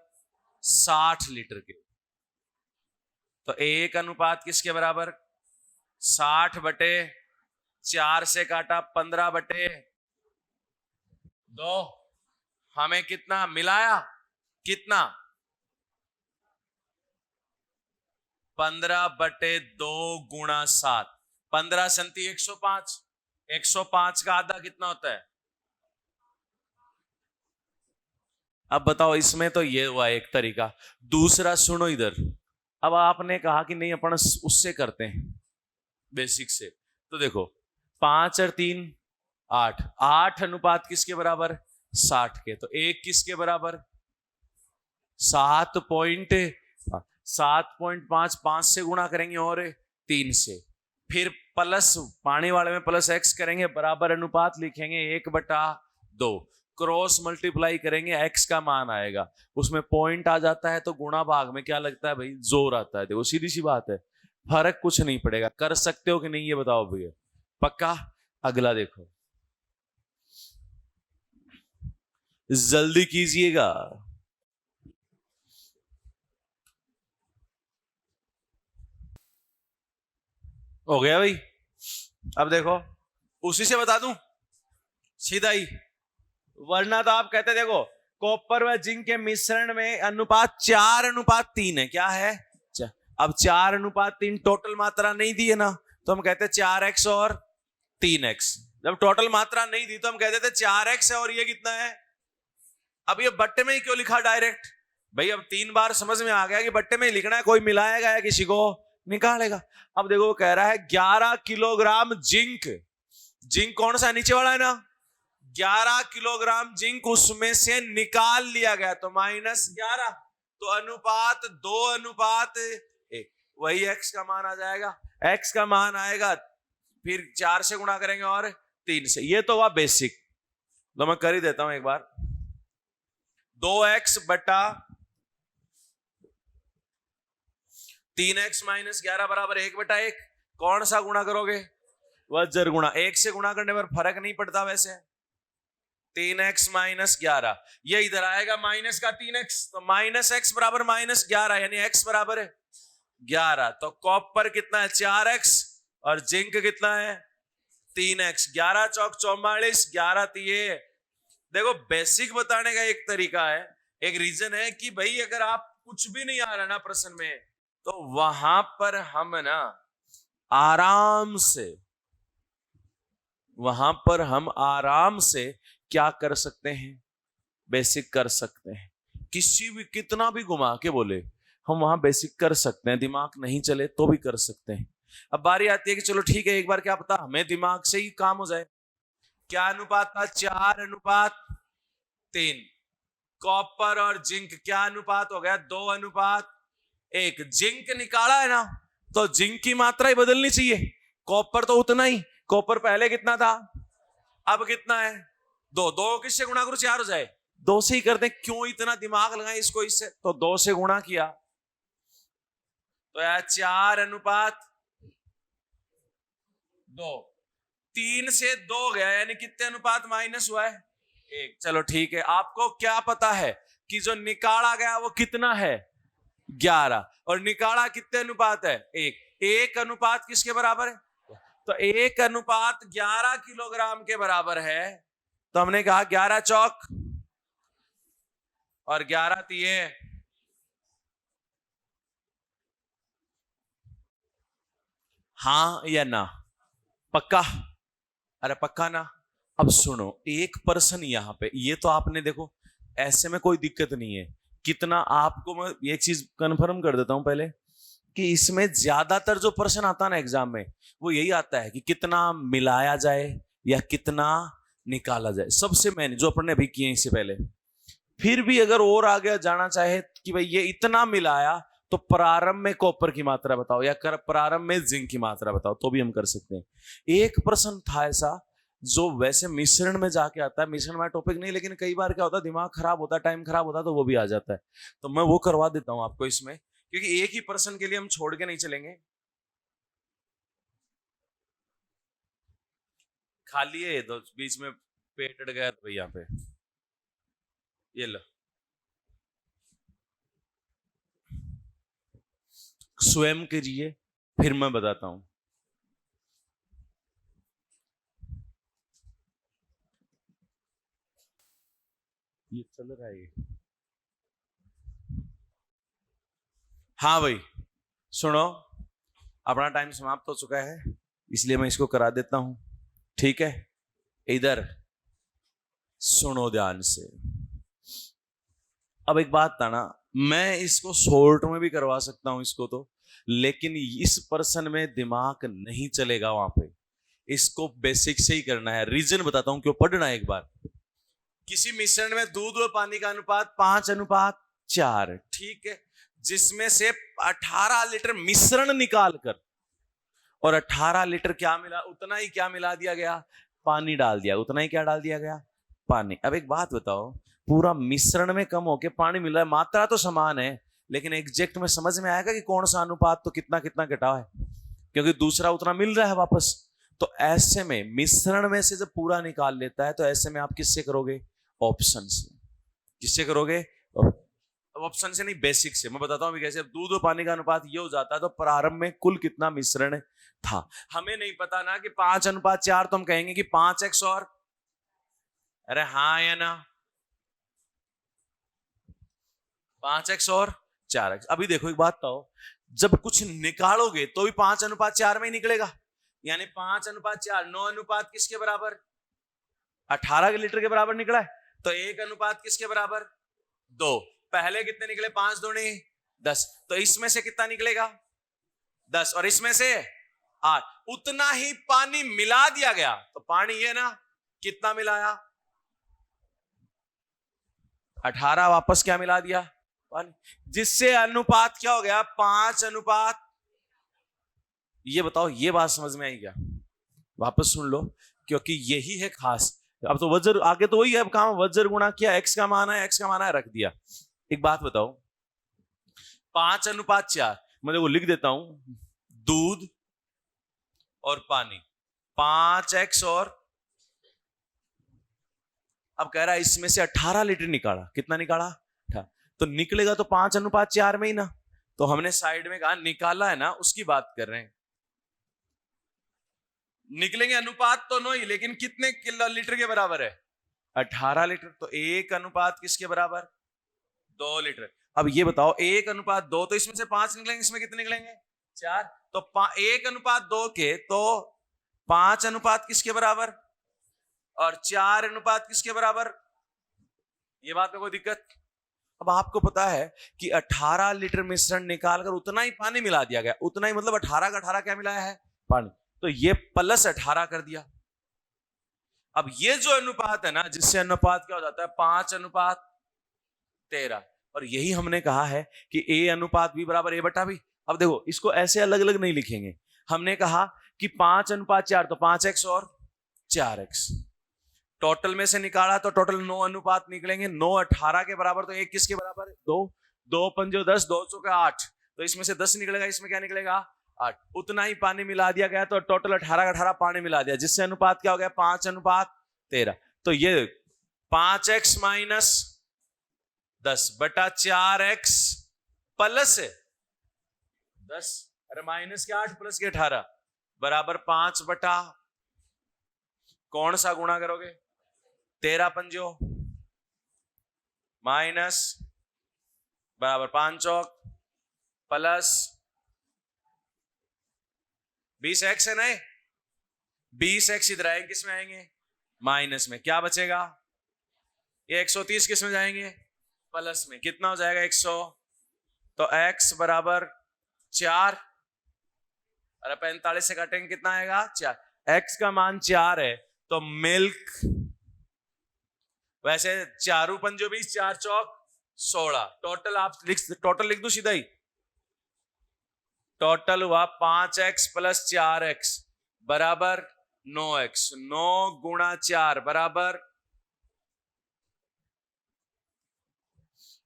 60 लीटर के, तो 1 अनुपात किसके बराबर 60 बटे 4 से काटा 15 बटे 2, हमें कितना मिलाया, कितना 15 बटे 2 गुणा 7, 15 संति 105, 105 का आधा कितना होता है। अब बताओ इसमें तो ये हुआ एक तरीका। दूसरा सुनो इधर, अब आपने कहा कि नहीं अपन उससे करते हैं बेसिक से, तो देखो 5 और 3 8, 8 अनुपात किसके बराबर 60 के, तो 1 किसके बराबर 7.5, 5 से गुणा करेंगे और 3 से, फिर प्लस पानी वाले में प्लस x करेंगे, बराबर अनुपात लिखेंगे 1/2, क्रॉस मल्टीप्लाई करेंगे, x का मान आएगा, उसमें पॉइंट आ जाता है तो गुणा भाग में क्या लगता है भाई जोर आता है। देखो सीधी सी बात है, फर्क कुछ नहीं पड़ेगा। कर सकते हो कि नहीं ये बताओ भैया, पक्का। अगला देखो, जल्दी कीजिएगा। हो गया भाई। अब देखो उसी से बता दूं सीधा ही, वरना तो आप कहते देखो कॉपर व जिंक के मिश्रण में अनुपात 4:3 है, क्या है अब 4:3 टोटल मात्रा नहीं दी है ना, तो हम कहते 4x और 3x। जब टोटल मात्रा नहीं दी तो हम कहते थे 4x है और ये कितना है। अब ये बट्टे में ही क्यों लिखा डायरेक्ट भाई, अब 3 बार समझ में आ गया कि बट्टे में ही लिखना है, कोई मिलाएगा या किसी को निकालेगा। अब देखो वो कह रहा है 11 किलोग्राम जिंक, जिंक कौन सा नीचे वाला है ना, 11 किलोग्राम जिंक उसमें से निकाल लिया गया, तो -11, तो अनुपात 2:1, वही x का मान आ जाएगा। x का मान आएगा, फिर 4 से गुणा करेंगे और 3 से। ये तो हुआ बेसिक, तो मैं कर ही देता हूं एक बार। 2x बटा 3x - 11 बराबर 1/1, कौन सा गुणा करोगे, वज्र गुणा। 1 से गुणा करने पर फर्क नहीं पड़ता वैसे। 3x - 11, ये इधर आएगा माइनस का 3x, तो -x बराबर -11, यानी x बराबर है 11। तो कॉपर कितना है 4x और जिंक कितना है 3x। 11 चौक 44, 11 तिये। देखो बेसिक बताने का एक तरीका है, एक रीजन है कि भाई अगर आप कुछ भी नहीं आ रहा ना प्रश्न में, तो वहां पर हम ना आराम से क्या कर सकते हैं, बेसिक कर सकते हैं। किसी भी कितना भी घुमा के बोले हम वहां बेसिक कर सकते हैं, दिमाग नहीं चले तो भी कर सकते हैं। अब बारी आती है कि चलो ठीक है एक बार क्या पता हमें दिमाग से ही काम हो जाए। क्या अनुपात था 4:3। कॉपर और जिंक क्या अनुपात हो गया 2:1। जिंक निकाला है ना, तो जिंक की मात्रा ही बदलनी चाहिए। कॉपर तो उतना ही, कॉपर पहले कितना था अब कितना है 2, 2 किससे गुणा करो 4 हो जाए, 2 से ही करते हैं। क्यों इतना दिमाग लगाए इसको इससे, तो 2 से गुणा किया तो यार 4:2। 3 से 2 गया, यानी कितने अनुपात माइनस हुआ है 1। चलो ठीक है, आपको क्या पता है कि जो निकाला गया वो कितना है 11, और निकाला कितने अनुपात है 1। 1 अनुपात किसके बराबर है, तो 1 अनुपात 11 किलोग्राम के बराबर है। तो हमने कहा 11 चौक और 11 तिये, हाँ या ना, पक्का, अरे पक्का ना। अब सुनो, एक पर्सन यहां पे, ये तो आपने देखो ऐसे में कोई दिक्कत नहीं है कितना। आपको मैं एक चीज कंफर्म कर देता हूं पहले कि इसमें ज्यादातर जो पर्सन आता है ना एग्जाम में, वो यही आता है कि कितना मिलाया जाए या कितना निकाला जाए। सबसे मेन जो अपन ने अभी किए इससे पहले। फिर भी अगर और आगे जाना चाहे कि भाई ये इतना मिलाया तो प्रारंभ में कॉपर की मात्रा बताओ या प्रारंभ में जिंक की मात्रा बताओ, तो भी हम कर सकते हैं। एक प्रश्न था ऐसा जो वैसे मिश्रण में जाके आता है, मिश्रण में टॉपिक नहीं, लेकिन कई बार क्या होता है दिमाग खराब होता है, टाइम खराब होता है, तो वो भी आ जाता है। तो मैं वो करवा देता हूं आपको इसमें, क्योंकि एक ही प्रश्न के लिए हम छोड़ के नहीं चलेंगे। खाली है तो बीच में पेट अड़ गया तो यहाँ पे ये लो, स्वयं कीजिए फिर मैं बताता हूं। ये चल रहा है ये। हाँ भाई सुनो, अपना टाइम समाप्त हो चुका है, इसलिए मैं इसको करा देता हूं। ठीक है, इधर सुनो ध्यान से। अब एक बात था ना, मैं इसको शॉर्ट में भी करवा सकता हूं इसको तो, लेकिन इस पर्सन में दिमाग नहीं चलेगा वहां पे। इसको बेसिक से ही करना है। रीजन बताता हूं क्यों, पढ़ना है एक बार। किसी मिश्रण में दूध और पानी का अनुपात 5:4, ठीक है, जिसमें से 18 लीटर मिश्रण निकाल कर और 18 लीटर क्या मिला, उतना ही क्या मिला दिया गया, पानी डाल दिया। उतना ही क्या डाल दिया गया, पानी। अब एक बात बताओ, पूरा मिश्रण में कम होके पानी मिल रहा है, मात्रा तो समान है, लेकिन एग्जैक्ट में समझ में आएगा कि कौन सा अनुपात तो कितना कितना घटा है, क्योंकि दूसरा उतना मिल रहा है वापस। तो ऐसे में मिश्रण में से जब पूरा निकाल लेता है, तो ऐसे में आप किससे करोगे, ऑप्शन से। किससे करोगे, ऑप्शन से नहीं, बेसिक से। मैं बताता हूं कैसे। दूध और पानी का अनुपात ये हो जाता है तो प्रारंभ में कुल कितना मिश्रण था, हमें नहीं पता ना कि 5:4, तो हम कहेंगे कि 5x और, अरे हाँ या ना, 5x और 4x। अभी देखो एक बात तो, जब कुछ निकालोगे तो भी 5:4 में ही निकलेगा, यानी 5:4, 9 किसके बराबर, 18 लीटर के बराबर निकला है। तो 1 किसके बराबर, 2। पहले कितने निकले, 5 दूनी 10, तो इसमें से कितना निकलेगा, 10, और इसमें से 8। उतना ही पानी मिला दिया गया, तो पानी ये ना कितना मिलाया, 18 वापस क्या मिला दिया, पानी, जिससे अनुपात क्या हो गया, 5:। ये बताओ, ये बात समझ में आई क्या, वापस सुन लो, क्योंकि यही है खास। अब तो वज्र आगे तो वही है, अब काम वज्र गुणा किया, एक्स का मान है, एक्स का मान है, रख दिया। एक बात बताओ, 5:4, मैं वो लिख देता हूं, दूध और पानी 5x और, अब कह रहा है इसमें से 18 लीटर निकाला, कितना निकाला, 18, तो निकलेगा तो 5:4 में ही ना। तो हमने साइड में कहा निकाला है ना, उसकी बात कर रहे हैं। निकलेंगे अनुपात तो नहीं, लेकिन कितने किलो लीटर के बराबर है, 18 लीटर। तो 1 किसके बराबर, 2 लीटर। अब ये बताओ 1:2, तो इसमें से 5 निकलेंगे, इसमें कितने निकलेंगे, 4। तो 1:2 के तो 5 किसके बराबर और 4 किसके बराबर, ये बात में कोई दिक्कत। अब आपको पता है कि 18 लीटर मिश्रण निकालकर उतना ही पानी मिला दिया गया, उतना ही मतलब 18 का 18 क्या मिलाया है, पानी, तो ये +18 कर दिया। अब ये जो अनुपात है ना, जिससे अनुपात क्या हो जाता है, 5:13, और यही हमने कहा है कि A/B बराबर A/B। अब देखो इसको ऐसे अलग अलग नहीं लिखेंगे, हमने कहा कि 5:4, तो 5x और 4x, टोटल में से निकाला तो टोटल 9 अनुपात निकलेंगे। 9 18 के बराबर, तो 1 किसके बराबर, 2, 2 पंजो 10, 2 चौके 8, तो इसमें से 10 निकलेगा, इसमें क्या निकलेगा, 8। उतना ही पानी मिला दिया गया, तो टोटल 18 का 18 पानी मिला दिया, जिससे अनुपात क्या हो गया, 5:13। तो ये 5x - 10/4x प्लस 10, अरे माइनस के 8 प्लस के 18 बराबर 5 कौन सा गुणा करोगे, 13 पंजो माइनस बराबर 5 चौक प्लस 20x है, नहीं 20x इधर आएंगे, किस में आएंगे, माइनस में क्या बचेगा? ये 130 किस में जाएंगे? प्लस में। कितना हो जाएगा? 100। तो x बराबर 4 और 45 से काटेंगे कितना आएगा? 4। x का मान 4 है तो मिल्क, वैसे चारू पंजो 20, 4 चौक 16, टोटल आप टोटल लिख दो सीधा ही। टोटल हुआ 5x प्लस 4x बराबर 9x। 9 गुणा 4 बराबर।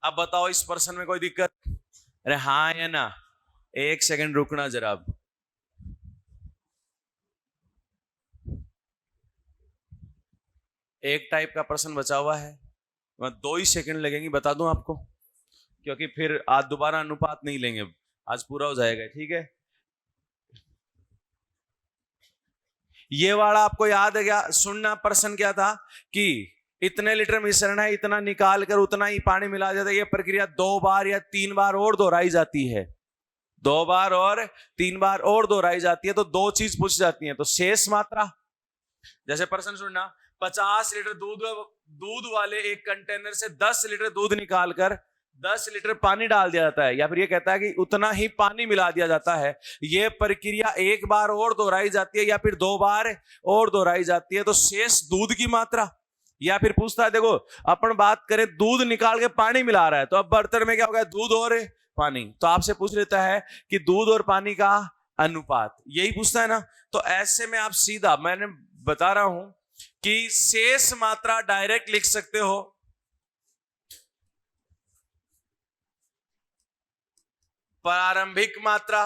अब बताओ इस पर्सन में कोई दिक्कत? अरे हाँ या ना? एक सेकंड रुकना जरा। अब एक टाइप का प्रश्न बचा हुआ है, 2 ही सेकंड लगेंगे, बता दूं आपको, क्योंकि फिर आज दोबारा अनुपात नहीं लेंगे, आज पूरा हो जाएगा। ठीक है, ये वाला आपको याद है क्या? सुनना, प्रश्न क्या था कि इतने लीटर मिश्रण है, इतना निकाल कर उतना ही पानी मिला जाता है। ये प्रक्रिया 2 बार या 3 बार और दोहराई जाती है। 2 बार और 3 बार और दोहराई जाती है तो 2 चीज पूछ जाती है। तो शेष मात्रा, जैसे प्रश्न सुनना, 50 लीटर दूध वाले एक कंटेनर से 10 लीटर दूध निकालकर 10 लीटर पानी डाल दिया जाता है, या फिर ये कहता है कि उतना ही पानी मिला दिया जाता है। ये प्रक्रिया एक बार और दोहराई जाती है या फिर 2 बार और दोहराई जाती है तो शेष दूध की मात्रा। या फिर पूछता है, देखो अपन बात करें दूध निकाल के पानी मिला रहा है, तो अब बर्तन में क्या हो गया? दूध और पानी। तो आपसे पूछ लेता है कि दूध और पानी का अनुपात, यही पूछता है ना। तो ऐसे में आप सीधा, मैंने बता रहा हूं कि शेष मात्रा डायरेक्ट लिख सकते हो, प्रारंभिक मात्रा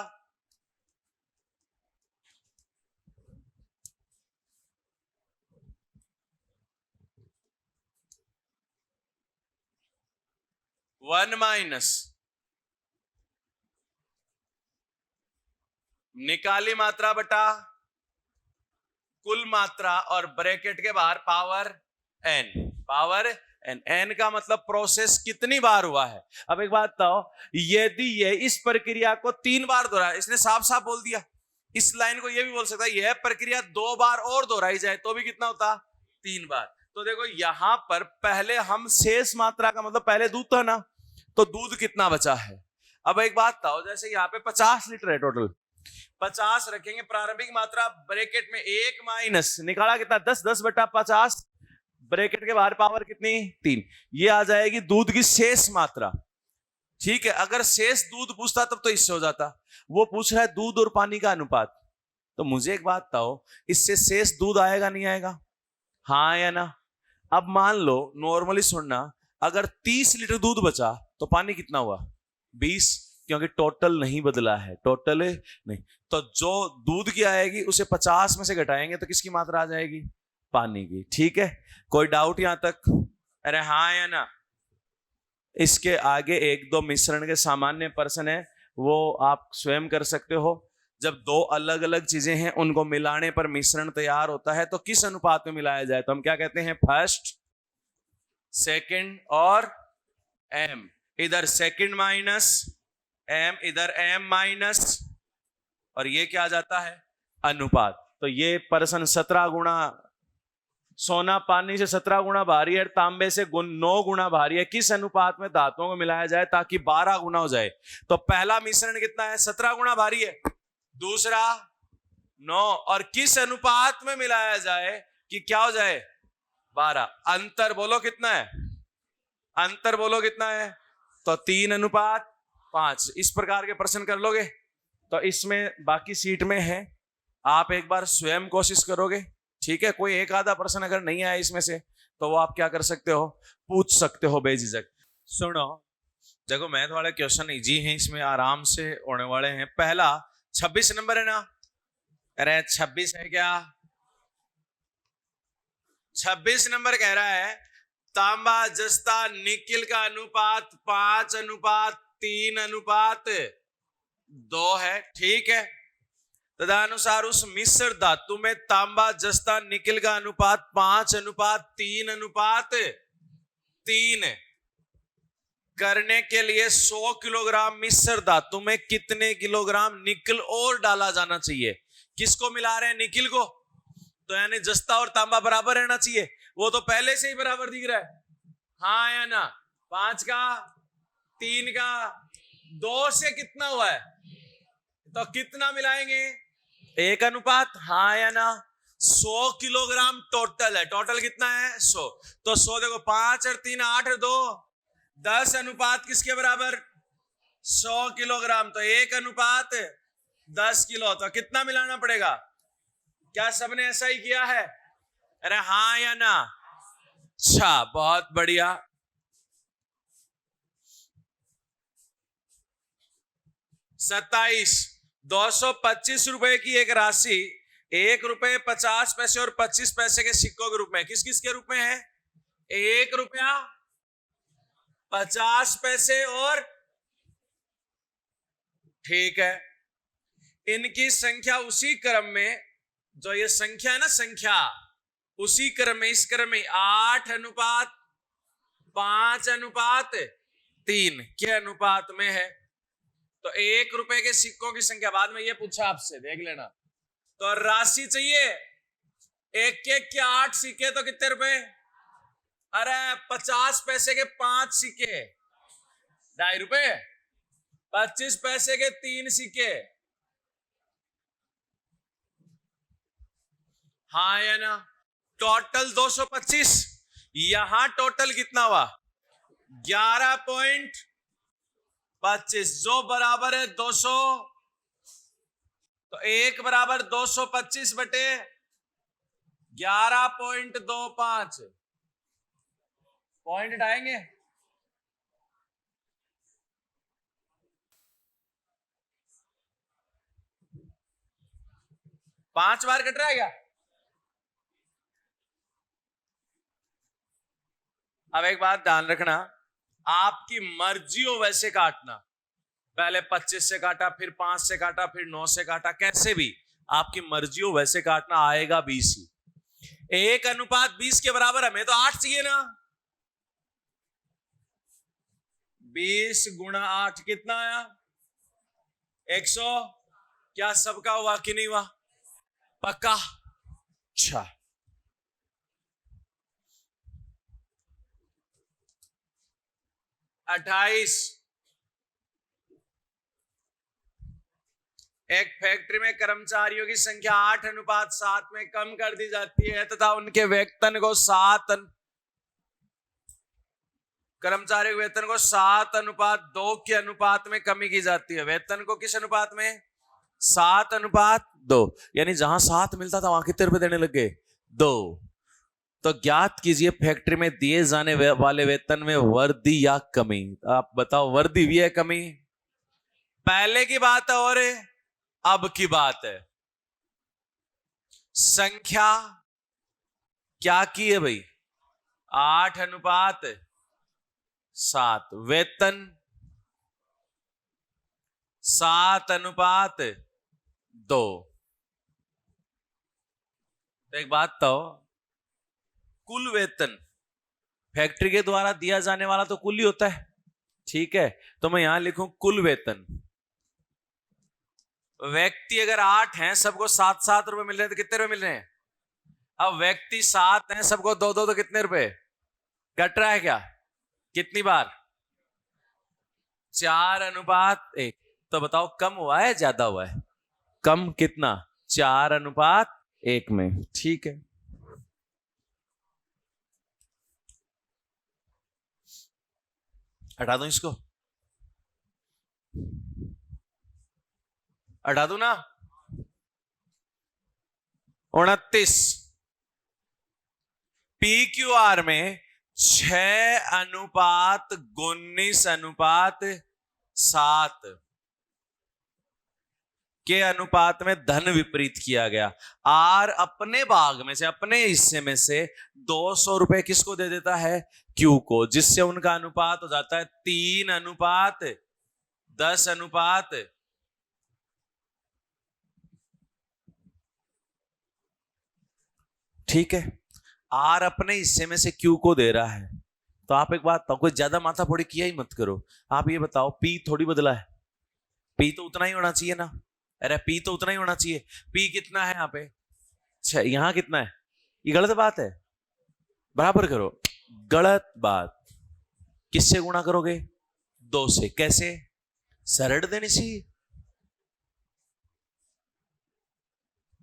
वन माइनस निकाली मात्रा बटा कुल मात्रा और ब्रैकेट के बाहर power n। Power n, n का मतलब प्रोसेस कितनी बार हुआ है। अब एक बात बताओ, यदि ये इस प्रक्रिया को 3 बार दोहराया, इसने साफ साफ बोल दिया, इस लाइन को ये भी बोल सकता है यह प्रक्रिया 2 बार और दोहराई जाए तो भी कितना होता? 3 बार। तो देखो यहां पर पहले हम शेष मात्रा का मतलब पहले दूध था ना, तो दूध कितना बचा है। अब एक बात बताओ, जैसे यहाँ पे 50 लीटर है, टोटल 50 रखेंगे, प्रारंभिक मात्रा ब्रैकेट में 1 माइनस निकाला कितना? 10, 10 बटा 50, ब्रैकेट के बाहर पावर कितनी? 3। ये आ जाएगी दूध की शेष मात्रा। ठीक है, अगर शेष दूध पूछता तब तो इससे हो जाता, वो पूछ रहा है दूध और पानी का अनुपात। तो मुझे एक बात बताओ, इससे शेष दूध आएगा नहीं आएगा? हाँ या ना? अब मान लो, नॉर्मली सुनना, अगर 30 लीटर दूध बचा तो पानी कितना हुआ? 20, क्योंकि टोटल नहीं बदला है, टोटल नहीं। तो जो दूध की आएगी उसे 50 में से घटाएंगे तो किसकी मात्रा आ जाएगी? पानी की। ठीक है, कोई डाउट यहां तक? अरे हाँ या ना? इसके आगे 1-2 मिश्रण के सामान्य प्रश्न है, वो आप स्वयं कर सकते हो। जब 2 अलग अलग चीजें हैं उनको मिलाने पर मिश्रण तैयार होता है तो किस अनुपात में मिलाया जाए? तो हम क्या कहते हैं? फर्स्ट, सेकंड और m। इधर सेकंड माइनस m, इधर m माइनस, और ये क्या आ जाता है? अनुपात। तो ये प्रश्न 17 गुणा, सोना पानी से 17 गुणा भारी है, तांबे से 9 गुणा भारी है, किस अनुपात में धातुओं को मिलाया जाए ताकि 12 गुना हो जाए? तो पहला मिश्रण कितना है? 17 गुणा भारी है, दूसरा 9, और किस अनुपात में मिलाया जाए कि क्या हो जाए? 12। अंतर बोलो कितना है? अंतर बोलो कितना है? तो 3:5। इस प्रकार के प्रश्न कर लोगे तो इसमें बाकी सीट में है, आप एक बार स्वयं कोशिश करोगे। ठीक है, कोई एक आधा प्रश्न अगर नहीं आया इसमें से तो वो आप क्या कर सकते हो? पूछ सकते हो बेझिझक। सुनो, देखो मैथ वाले क्वेश्चन इजी हैं, इसमें आराम से होने वाले हैं। पहला 26 नंबर है ना? अरे 26 है क्या? 26 नंबर कह रहा है तांबा जस्ता निकिल का अनुपात 5:3:2 है। ठीक है, तदनुसार उस मिश्र धातु में तांबा जस्ता निकिल का अनुपात 5:3:3 करने के लिए 100 किलोग्राम मिश्र धातु में कितने किलोग्राम निकिल और डाला जाना चाहिए? किसको मिला रहे हैं? निकिल को। तो यानी जस्ता और तांबा बराबर रहना चाहिए, वो तो पहले से ही बराबर दिख रहा है, हाँ या ना। 5 का 3 का 2 से कितना हुआ है, तो कितना मिलाएंगे, 1 अनुपात, हाँ या ना। 100 किलोग्राम टोटल है, टोटल कितना है 100, तो 100 देखो 5 और 3 8 और 2 10 अनुपात किसके बराबर 100 किलोग्राम, तो 1 अनुपात 10 किलो, तो कितना मिलाना पड़ेगा, क्या सबने ऐसा ही किया है, अरे हाँ या ना। अच्छा बहुत बढ़िया। 27 225 रुपए की एक राशि 1 रुपए 50 पैसे और 25 पैसे के सिक्कों के रूप में, किस किस के रूप में है, 1 रुपया 50 पैसे और, ठीक है, इनकी संख्या उसी क्रम में, जो ये संख्या है ना संख्या, उसी क्रम में, इस क्रम में 8 अनुपात 5 अनुपात 3 के अनुपात में है। तो 1 रुपए के सिक्कों की संख्या, बाद में ये पूछा आपसे, देख लेना, तो राशि चाहिए, 1 1 के 8 सिक्के तो कितने रुपए, अरे 50 पैसे के 5 सिक्के 2.5 रुपए, 25 पैसे के 3 सिक्के, हाँ या ना। टोटल 225, यहां टोटल कितना हुआ 11.25, जो बराबर है 200, तो 1 बराबर 225 बटे 11.25, पॉइंट हटाएंगे, पांच बार कट रहा है क्या। अब एक बात ध्यान रखना, आपकी मर्जी हो वैसे काटना, पहले 25 से काटा, फिर 5 से काटा, फिर 9 से काटा, कैसे भी आपकी मर्जी हो वैसे काटना, आएगा 20 ही। 1 अनुपात 20 के बराबर, हमें तो 8 चाहिए ना, 20 गुणा 8 कितना आया 100, क्या सबका हुआ कि नहीं हुआ, पक्का। अच्छा 28, एक फैक्ट्री में कर्मचारियों की संख्या 8 अनुपात 7 में कम कर दी जाती है तथा उनके वेतन को 7 कर्मचारियों के वेतन को 7 अनुपात 2 के अनुपात में कमी की जाती है। वेतन को किस अनुपात में, 7 अनुपात 2, यानी जहां 7 मिलता था वहां कितने रुपए देने लग गए 2। तो ज्ञात कीजिए फैक्ट्री में दिए जाने वाले वेतन में वृद्धि या कमी। आप बताओ, वृद्धि भी है कमी, पहले की बात है और अब की बात है। संख्या क्या की है भाई, 8 अनुपात 7, वेतन 7 अनुपात 2। तो एक बात तो, कुल वेतन फैक्ट्री के द्वारा दिया जाने वाला तो कुल ही होता है, ठीक है, तो मैं यहां लिखूं कुल वेतन। व्यक्ति अगर 8 हैं, सबको 7-7 रुपए मिल रहे हैं, तो कितने रुपए मिल रहे हैं, अब व्यक्ति 7 हैं, सबको 2-2, तो कितने रुपए कट रहा है, क्या कितनी बार 4 अनुपात 1। तो बताओ कम हुआ है ज्यादा हुआ है, कम कितना 4 अनुपात 1 में, ठीक है। हटा दूं इसको, हटा दूं ना। 29 PQR में 6 अनुपात 19 अनुपात 7 के अनुपात में धन विपरीत किया गया। आर अपने भाग में से, अपने हिस्से में से 200 रुपए किसको दे देता है, क्यू को, जिससे उनका अनुपात हो जाता है 3 अनुपात 10 अनुपात, ठीक है। आर अपने हिस्से में से क्यू को दे रहा है, तो आप एक बात बताओ, कोई ज्यादा माथा फोड़ी किया ही मत करो। आप ये बताओ, पी थोड़ी बदला है, पी तो उतना ही होना चाहिए ना, अरे पी तो उतना ही होना चाहिए। पी कितना है यहाँ पे 6, यहां कितना है? ये गलत बात है, बराबर करो। गलत बात। किससे गुणा करोगे? 2 से। कैसे? सरड़ देनी चाहिए।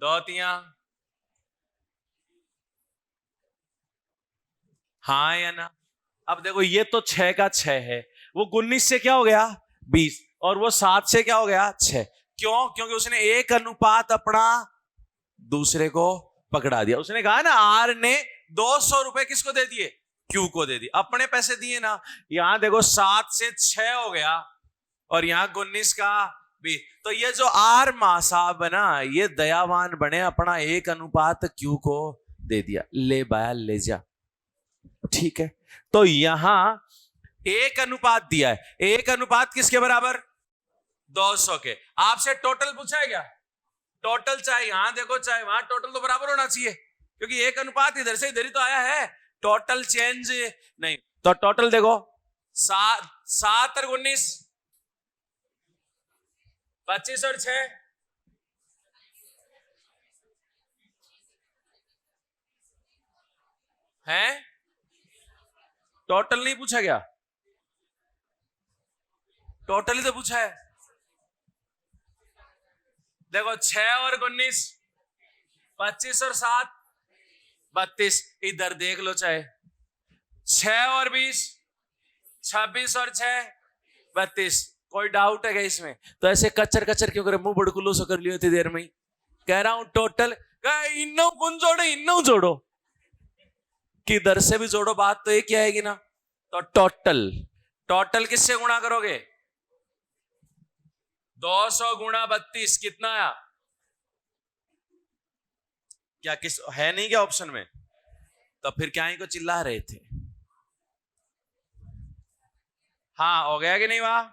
2 तिया, हाँ या ना? अब देखो ये तो 6 का 6 है, वो 19 से क्या हो गया? 20, और वो 7 से क्या हो गया? 6। क्यों? क्योंकि उसने एक अनुपात अपना दूसरे को पकड़ा दिया। उसने कहा ना, आर ने 200 रुपए किसको दे दिए? क्यू को दे दिए, अपने पैसे दिए ना। यहां देखो 7 से 6 हो गया, और यहां 19 का 20। तो ये जो आर मा साहब है ना, ये दयावान बने, अपना एक अनुपात क्यू को दे दिया। ले बाया ले जा, ठीक है। तो यहां एक अनुपात दिया है, एक अनुपात किसके बराबर? 200 के। आपसे टोटल पूछा है क्या? टोटल चाहे यहां देखो चाहे वहां, टोटल तो बराबर होना चाहिए, क्योंकि एक अनुपात इधर से इधर ही तो आया है, टोटल चेंज नहीं। तो टोटल देखो, 7 और 19, 25 और 6, है? टोटल नहीं पूछा गया? टोटल ही तो पूछा है। देखो 6 और 19, 25 और 7, 32। इधर देख लो चाहे, 6 और 20, 26 और 6, 32। कोई डाउट है क्या इसमें? तो ऐसे कचर कचर क्यों करे? मुंह बड़कुलो सो कर लियो इतनी देर में ही। कह रहा हूं टोटल, इन्नो कौन जोड़ो, इन्नो जोड़ो, किधर से भी जोड़ो, बात तो एक ही आएगी ना। तो टोटल, टोटल किससे गुणा करोगे? 200 गुणा 32 कितना आया? क्या किस है नहीं क्या ऑप्शन में? तो फिर क्या ही को चिल्ला रहे थे? हाँ हो गया कि नहीं? वहां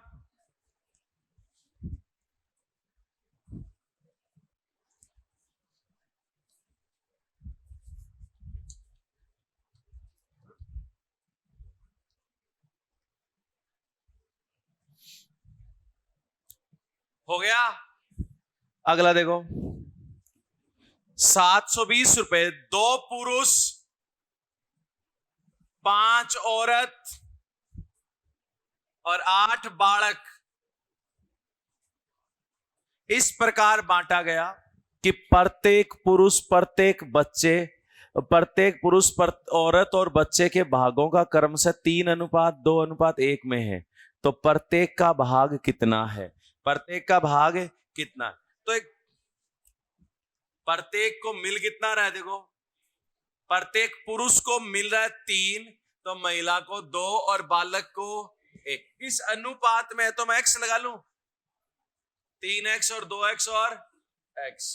हो गया। अगला देखो, 720 रुपए, 2 पुरुष 5 औरत और 8 बालक इस प्रकार बांटा गया कि प्रत्येक पुरुष, प्रत्येक पुरुष औरत और बच्चे के भागों का क्रमशः 3:2:1 में है। तो प्रत्येक का भाग कितना है? प्रत्येक का भाग कितना है? तो एक प्रत्येक को मिल कितना रहा है? देखो, प्रत्येक पुरुष को मिल रहा है 3, तो महिला को 2 और बालक को 1। इस अनुपात में तो मैं x लगा लूं, 3x और 2x और x।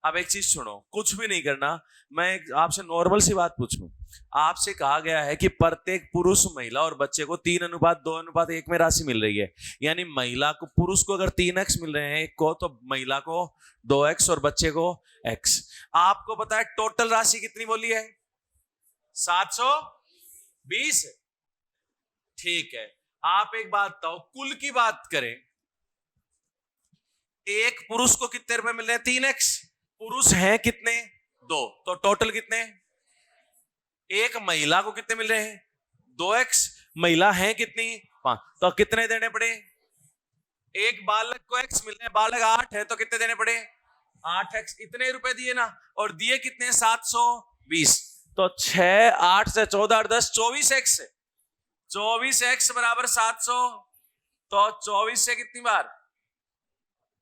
अब एक चीज सुनो, कुछ भी नहीं करना, मैं आपसे नॉर्मल सी बात पूछूं। आपसे कहा गया है कि प्रत्येक पुरुष, महिला और बच्चे को 3:2:1 में राशि मिल रही है। यानी महिला को, पुरुष को अगर 3x मिल रहे हैं एक को, तो महिला को 2x और बच्चे को x। आपको पता है टोटल राशि कितनी बोली है? 720। ठीक है, आप एक बात बताओ, कुल की बात करें, एक पुरुष को कितने रुपए मिल रहे हैं? 3x। पुरुष हैं कितने? 2, तो टोटल कितने? एक महिला को कितने मिल रहे हैं? 2x। महिला हैं कितनी? 5, तो कितने देने पड़े? एक बालक को x मिल रहे हैं, बालक 8 है, तो कितने देने पड़े? 8x। इतने रुपए दिए ना, और दिए कितने? 720। तो 6, 8 से 14 और 10, 24x। 24x बराबर 700। तो 24 से कितनी बार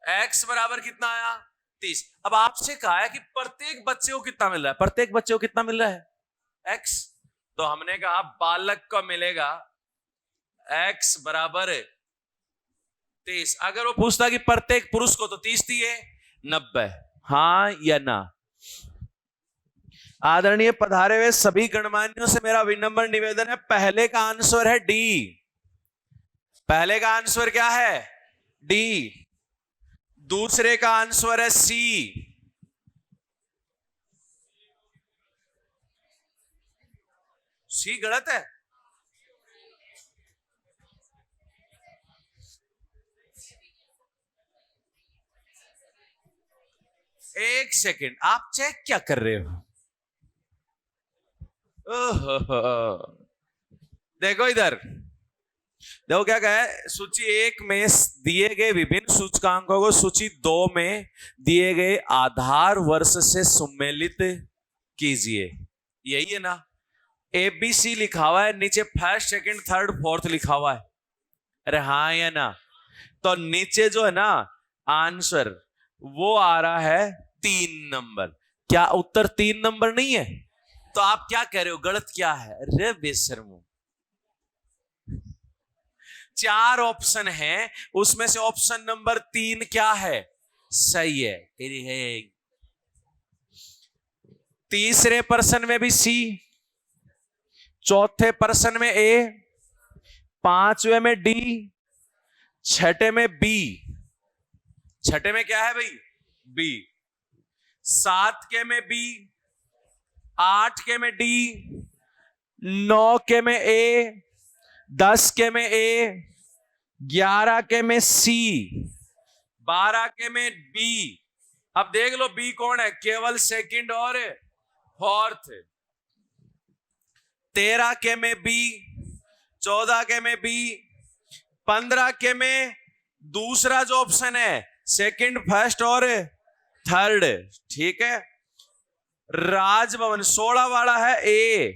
x बराबर कितना आया? 30। अब आपसे कहा है कि प्रत्येक बच्चे को कितना मिल रहा है? प्रत्येक बच्चे को कितना मिल रहा है? x। तो हमने कहा बालक को मिलेगा x बराबर 30। अगर वो पूछता कि प्रत्येक पुरुष को, तो 30 दिए 90। हाँ या ना? आदरणीय पधारे हुए सभी गणमान्यों से मेरा विनम्र निवेदन है, पहले का आंसर है डी। पहले का आंसर क्या है? डी। दूसरे का आंसर है सी। सी गलत है। एक सेकंड, आप चेक क्या कर रहे हो? ओहो, देखो इधर, देखो क्या कहा है, सूची 1 में दिए गए विभिन्न सूचकांकों को सूची 2 में दिए गए आधार वर्ष से सम्मिलित कीजिए। यही है ना? ABC लिखा हुआ है, नीचे फर्स्ट सेकंड थर्ड फोर्थ लिखा हुआ है। अरे हाँ या ना? तो नीचे जो है ना आंसर वो आ रहा है 3 नंबर। क्या उत्तर 3 नंबर नहीं है? तो आप क्या कह रहे हो, गलत क्या है? अरे बेशर्मो, 4 ऑप्शन है, उसमें से ऑप्शन नंबर 3 क्या है? सही है। तेरी है। तीसरे प्रश्न में भी सी, चौथे प्रश्न में ए, पांचवे में डी, छठे में बी। छठे में क्या है भाई? बी। 7 के में बी, 8 के में डी, 9 के में ए, 10 के में ए, 11 के में सी, 12 के में बी। अब देख लो बी कौन है, केवल सेकंड और फोर्थ। 13 के में बी, 14 के में बी, 15 के में दूसरा जो ऑप्शन है सेकंड फर्स्ट और थर्ड। ठीक है। राजभवन 16 वाला है ए,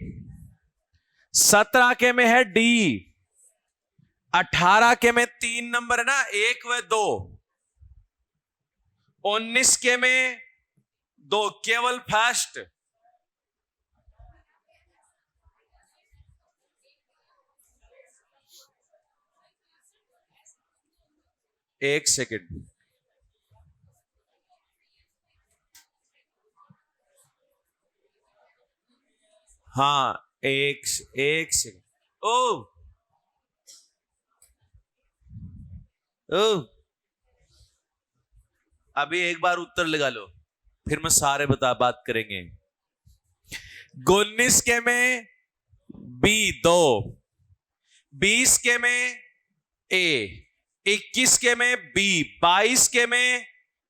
17 के में है डी, 18 के में 3 नंबर है ना 1 व 2, 19 के में 2 केवल फर्स्ट। एक सेकंड, हाँ एक सेकंड। ओ अभी एक बार उत्तर लगा लो, फिर मैं सारे बात करेंगे। 19 के में बी 2, 20 के में ए, 21 के में बी, 22 के में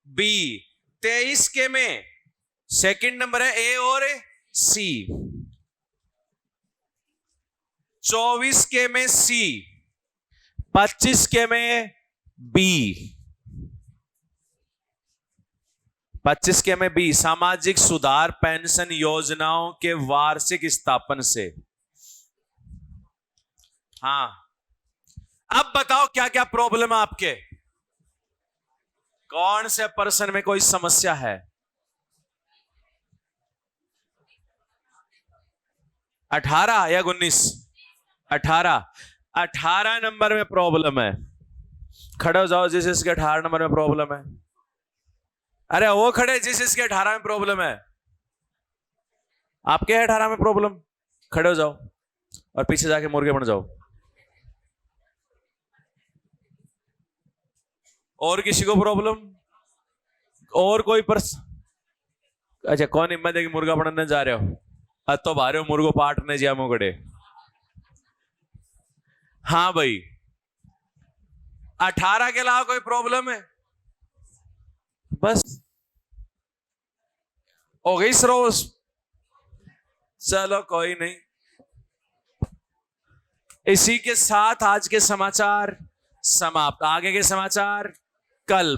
बी, 23 के में सेकंड नंबर है ए और सी, 24 के में सी, 25 के में बी, 25 के में बी। सामाजिक सुधार पेंशन योजनाओं के वार्षिक स्थापन से। हाँ, अब बताओ क्या क्या प्रॉब्लम है आपके, कौन से पर्सन में कोई समस्या है? 18 या 19? 18 नंबर में प्रॉब्लम है। खड़े हो जाओ जिस इसके 18 नंबर में प्रॉब्लम है। अरे वो खड़े जिस इसके 18 में प्रॉब्लम है। आपके है 18 में प्रॉब्लम? खड़े हो जाओ और पीछे जाके मुर्गे बन जाओ। और किसी को प्रॉब्लम? और कोई अच्छा, कौन हिम्मत है कि मुर्गा बनने जा रहे हो? तो भारे हो मुर्गो पाटने जा मुगड़े। हाँ भाई, 18 के अलावा कोई प्रॉब्लम है? बस हो गई सरोस। चलो कोई नहीं। इसी के साथ आज के समाचार समाप्त। आगे के समाचार कल।